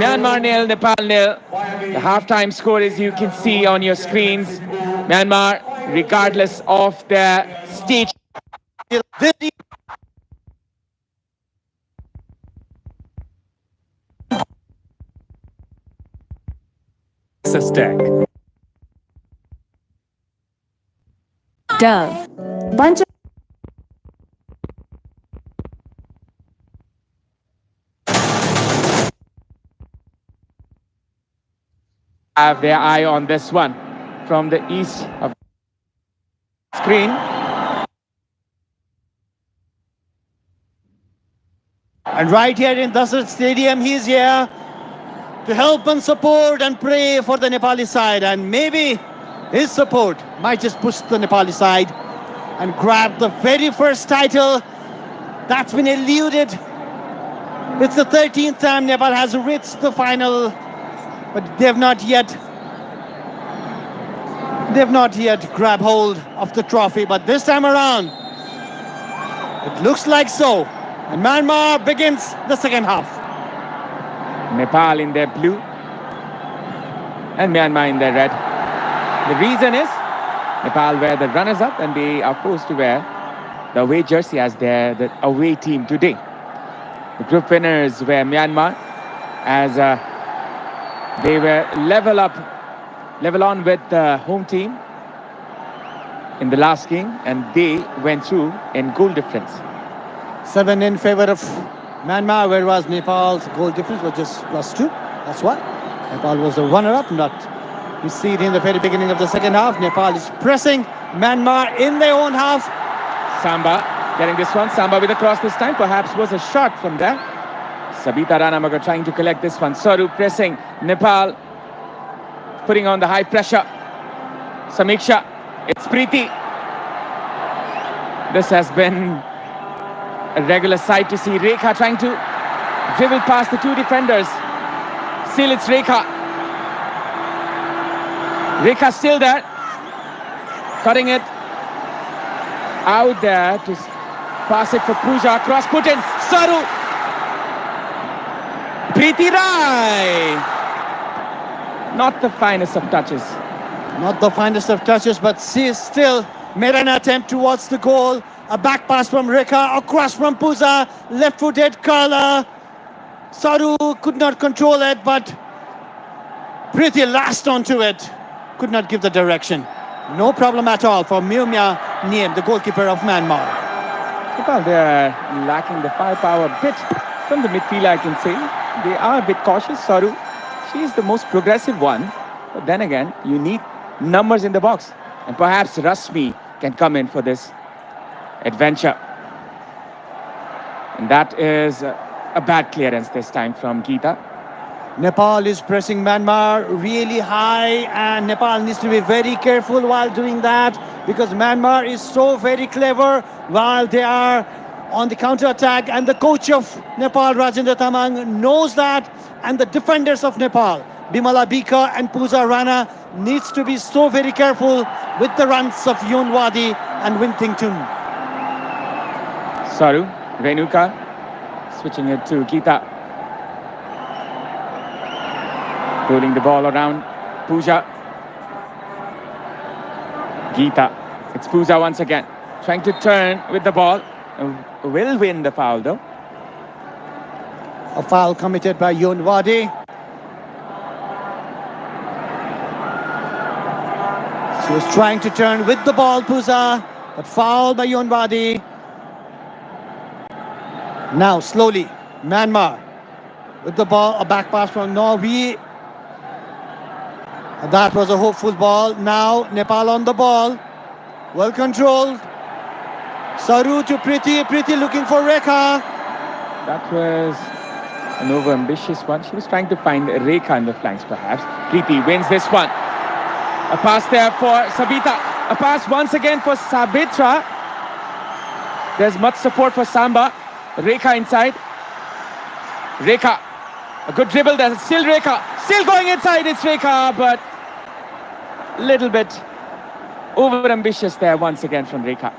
Myanmar nil, Nepal nil. The halftime score, as you can see on your screens. Myanmar, regardless of their stage. Stack. Dove. Bunch of have their eye on this one from the east of the screen. And right here in Dasrat Stadium, he's here to help and support and pray for the Nepali side. And maybe his support might just push the Nepali side and grab the very first title that's been eluded. It's the 13th time Nepal has reached the final, but they've not yet grabbed hold of the trophy. But this time around, it looks like so. And Myanmar begins the second half. Nepal in their blue and Myanmar in their red. The reason is Nepal wear the runners-up and they are forced to wear the away jersey as the away team today. The group winners were Myanmar, as they were level on with the home team in the last game, and they went through in goal difference. 7 in favor of Myanmar, whereas Nepal's goal difference was just +2. That's why Nepal was the runner-up. We see it in the very beginning of the second half. Nepal is pressing Myanmar in their own half. Samba getting this one. Samba with a cross this time. Perhaps was a shot from there. Sabita Ranamagar trying to collect this one. Saru pressing Nepal, putting on the high pressure. Samiksha. It's Preeti. This has been a regular sight to see. Rekha trying to dribble past the two defenders. Still it's Rekha. Rekha still there. Cutting it out there to pass it for Pooja. Cross put in. Saru. Preeti Rai. Not the finest of touches. Not the finest of touches, but she still made an attempt towards the goal. A back pass from Rekha, across from Pooja, left-footed curler. Saru could not control it, but Preeti lashed onto it. Could not give the direction. No problem at all for Myumya Niem, the goalkeeper of Myanmar. Nepal, they are lacking the firepower a bit from the midfield, I can say. They are a bit cautious. Saru, she is the most progressive one. But then again, you need numbers in the box. And perhaps Rasmi can come in for this adventure. And that is a bad clearance this time from Geeta. Nepal is pressing Myanmar really high, and Nepal needs to be very careful while doing that, because Myanmar is so very clever while they are on the counter-attack, and the coach of Nepal, Rajendra Tamang, knows that, and the defenders of Nepal, Bimala Bika and Pooja Rana, needs to be so very careful with the runs of Yonwadi and Wintington. Saru, Renuka, switching it to Geeta. Rolling the ball around. Pooja. Geeta. It's Pooja once again. Trying to turn with the ball. Will win the foul though. A foul committed by Yonwadi. She was trying to turn with the ball, Pooja, but fouled by Yonwadi. Now slowly, Myanmar with the ball, a back pass from Norway. That was a hopeful ball. Now Nepal on the ball. Well controlled. Saru to Preeti. Preeti looking for Rekha. That was an over-ambitious one. She was trying to find Rekha in the flanks perhaps. Preeti wins this one. A pass there for Sabita. A pass once again for Sabitra. There's much support for Samba. Rekha inside. Rekha. A good dribble there. Still Rekha. Still going inside. It's Rekha, but little bit over-ambitious there once again from Rekha.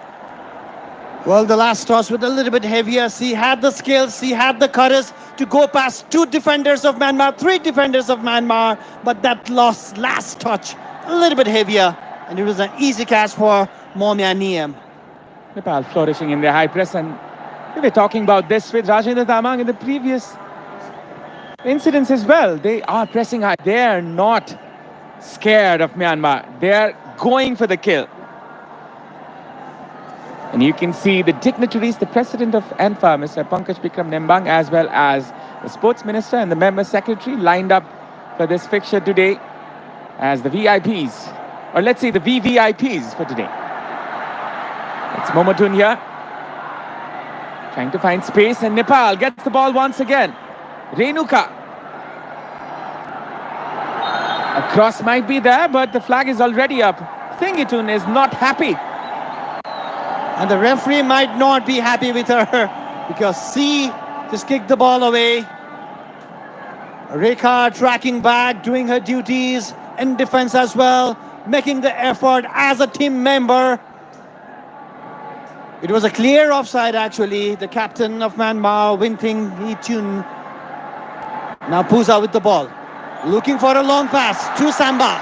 Well, the last toss was a little bit heavier. She had the skills, she had the courage to go past two defenders of Myanmar, three defenders of Myanmar, but that last touch, a little bit heavier, and it was an easy catch for Myumya Niem. Nepal flourishing in their high press, and we were talking about this with Rajendra Tamang in the previous incidents as well. They are pressing high. They are not scared of Myanmar. They are going for the kill. And you can see the dignitaries, the president of ANFA, Mr. Pankaj Bikram Nembang, as well as the sports minister and the member secretary lined up for this fixture today as the VIPs, or let's say the VVIPs for today. It's Momotun here, trying to find space, and Nepal gets the ball once again. Renuka. A cross might be there, but the flag is already up. Thingitun is not happy. And the referee might not be happy with her, because she just kicked the ball away. Rekha tracking back, doing her duties in defense as well, making the effort as a team member. It was a clear offside actually. The captain of Myanmar, Wintington. Now Pooja with the ball, looking for a long pass to Samba.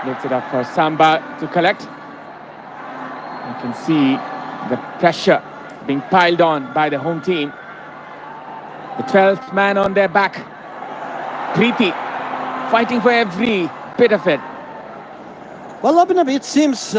Lifts it up for Samba to collect. You can see The pressure being piled on by the home team. The 12th man on their back. Preeti fighting for every bit of it. Well, Abhinav, it seems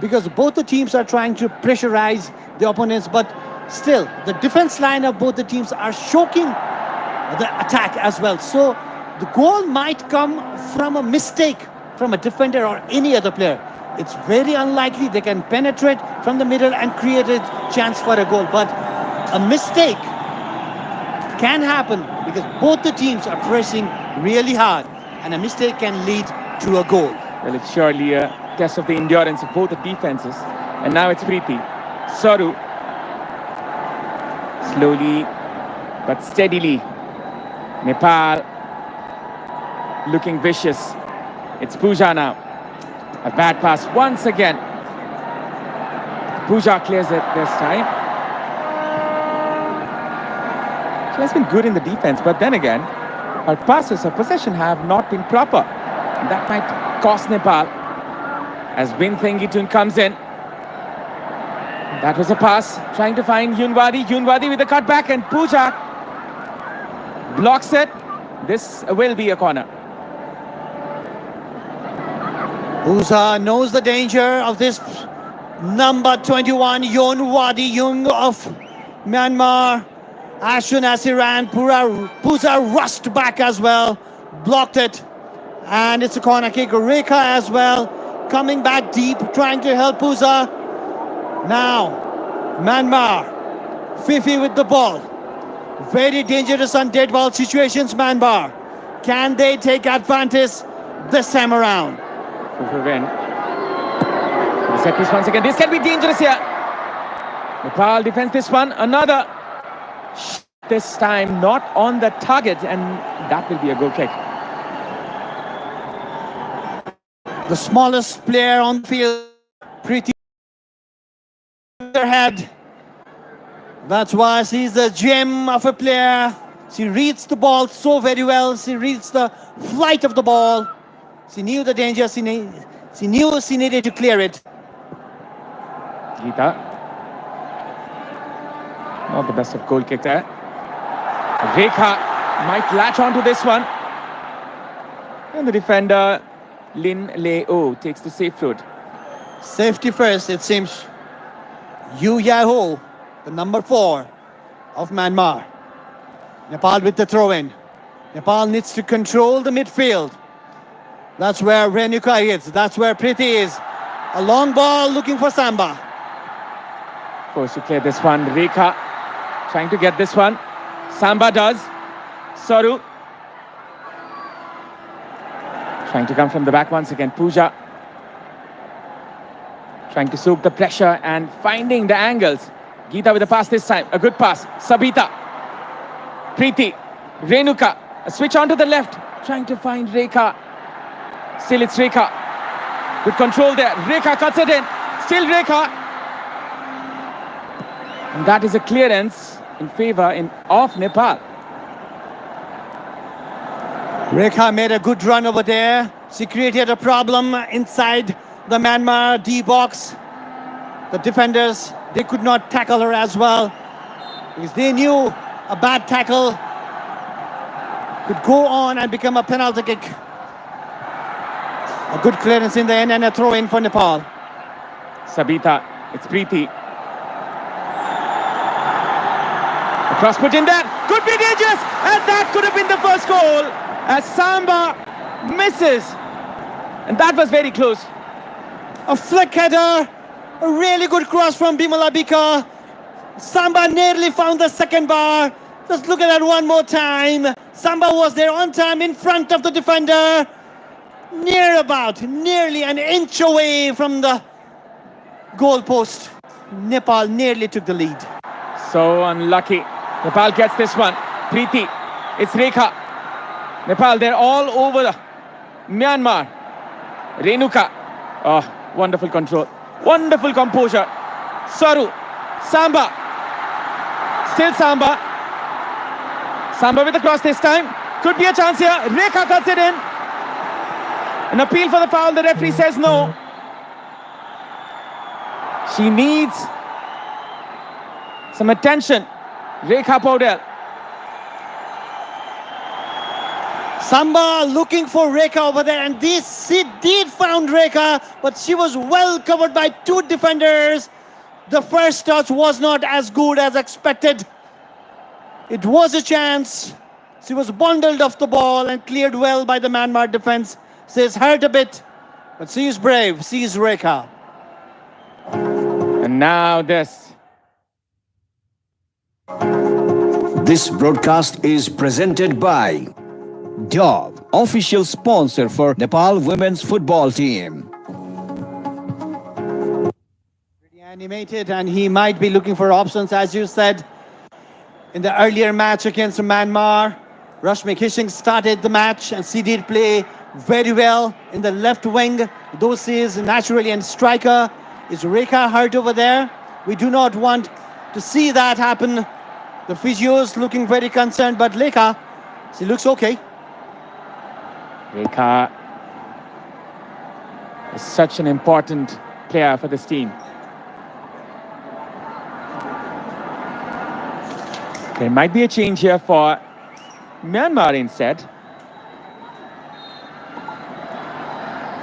because both the teams are trying to pressurize the opponents, but still the defense line of both the teams are choking the attack as well. So the goal might come from a mistake from a defender or any other player. It's very unlikely they can penetrate from the middle and create a chance for a goal. But a mistake can happen because both the teams are pressing really hard, and a mistake can lead to a goal. Well, it's surely a test of the endurance of both the defenses. And now it's Preeti. Saru. Slowly but steadily. Nepal looking vicious. It's Pooja now. A bad pass once again. Pooja clears it this time. She has been good in the defense, but then again, her passes, her possession have not been proper. That might cost Nepal. As Bin Thengitun comes in. That was a pass, trying to find Yunwadi. Yunwadi with a cutback, and Pooja blocks it. This will be a corner. Pooja knows the danger of this number 21, Yunwadi Jung of Myanmar. As soon as he ran, Pooja rushed back as well, blocked it, and it's a corner kick. Rekha as well, coming back deep, trying to help Pooja. Now, Myanmar, Fifi with the ball. Very dangerous on dead ball situations, Myanmar. Can they take advantage this time around? Fifi win. The set piece once again. This can be dangerous here. Nepal defends this one. Another. This time not on the target, and that will be a goal kick. The smallest player on the field, Preeti, their head. That's why she's a gem of a player. She reads the ball so very well. She reads the flight of the ball. She knew the danger. She knew she needed to clear it. Geeta. Not the best of goal kick there. Rekha might latch onto this one. And the defender, Lin Leo, takes the safe road. Safety first, it seems. Yu Yaho, the number 4 of Myanmar. Nepal with the throw-in. Nepal needs to control the midfield. That's where Renuka is. That's where Preeti is. A long ball looking for Samba. Forced to clear this one. Rekha trying to get this one. Samba does. Saru trying to come from the back once again. Pooja trying to soak the pressure and finding the angles. Geeta with a pass this time. A good pass. Sabita. Preeti. Renuka. A switch onto the left. Trying to find Rekha. Still it's Rekha. Good control there. Rekha cuts it in. Still Rekha. And that is a clearance in favor of Nepal. Rekha made a good run over there. She created a problem inside the Myanmar D box. The defenders, they could not tackle her as well because they knew a bad tackle could go on and become a penalty kick. A good clearance in the end and a throw in for Nepal. Sabita, it's Preeti. A cross put in there, could be dangerous, and that could have been the first goal as Samba misses. And that was very close. A flick header, a really good cross from Bimala Bika. Samba nearly found the second bar. Just look at that one more time. Samba was there on time in front of the defender. Nearly an inch away from the goal post. Nepal nearly took the lead. So unlucky. Nepal gets this one. Preeti, it's Rekha. Nepal, they're all over Myanmar. Renuka. Oh, wonderful control. Wonderful composure. Saru. Samba. Still Samba. Samba with the cross this time. Could be a chance here. Rekha cuts it in. An appeal for the foul. The referee says no. She needs Some attention. Rekha Paudel. Samba looking for Rekha over there, and this she did found Rekha, but she was well covered by two defenders. The first touch was not as good as expected. It was a chance. She was bundled off the ball and cleared well by the Myanmar defense. She's hurt a bit, but she is brave. She is Rekha. And now this. This broadcast is presented by Dove, official sponsor for Nepal women's football team. Pretty animated, and he might be looking for options, as you said. In the earlier match against Myanmar, Rashmi Kishing started the match, and she did play very well in the left wing, though she is naturally a striker. Is Rekha hurt over there? We do not want to see that happen. The physios looking very concerned, but Rekha, she looks okay. Rekha is such an important player for this team. There might be a change here for Myanmar instead.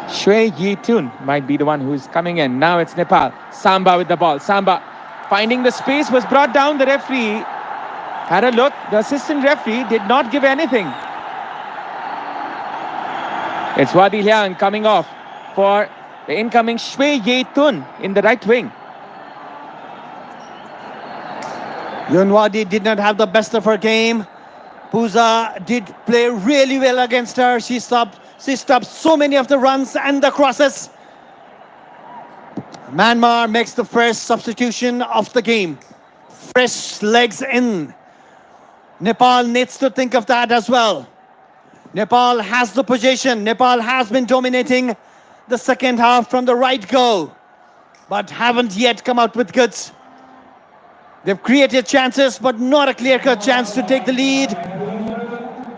Shwe Yi Tun might be the one who's coming in. Now it's Nepal. Samba with the ball. Samba finding the space, was brought down. The referee had a look. The assistant referee did not give anything. It's Wadi Liang coming off for the incoming Shwe Yi Tun in the right wing. Yunwadi did not have the best of her game. Pooja did play really well against her. She stopped so many of the runs and the crosses. Myanmar makes the first substitution of the game. Fresh legs in. Nepal needs to think of that as well. Nepal has the possession. Nepal has been dominating the second half from the right go, but haven't yet come out with goods. They've created chances, but not a clear-cut chance to take the lead.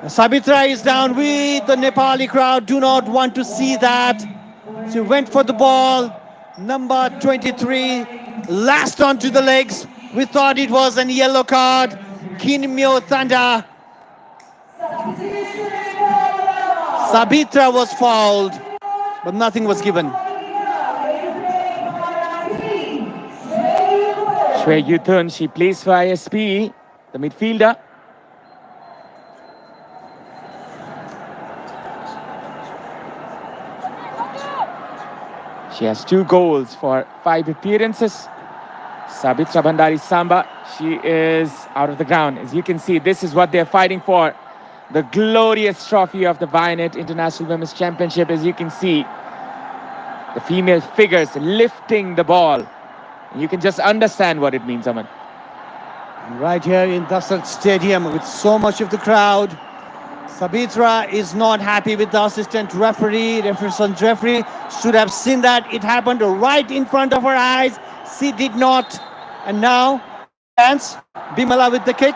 Sabitra is down with the Nepali crowd. Do not want to see that. She went for the ball. Number 23 lashed onto the legs. We thought it was a yellow card. Kinmyo Thanda. Sabitra was fouled, but nothing was given. Shwe Yi Tun, she plays for ISP, the midfielder. She has 2 goals for 5 appearances. Sabitra Bhandari Samba, she is out of the ground. As you can see, this is what they're fighting for. The glorious trophy of the Vianet International Women's Championship. As you can see, the female figures lifting the ball. You can just understand what it means, Aman. And right here in Dassault Stadium with so much of the crowd, Sabitra is not happy with the assistant referee. Referee should have seen that. It happened right in front of her eyes. She did not. And now, chance. Bimala with the kick.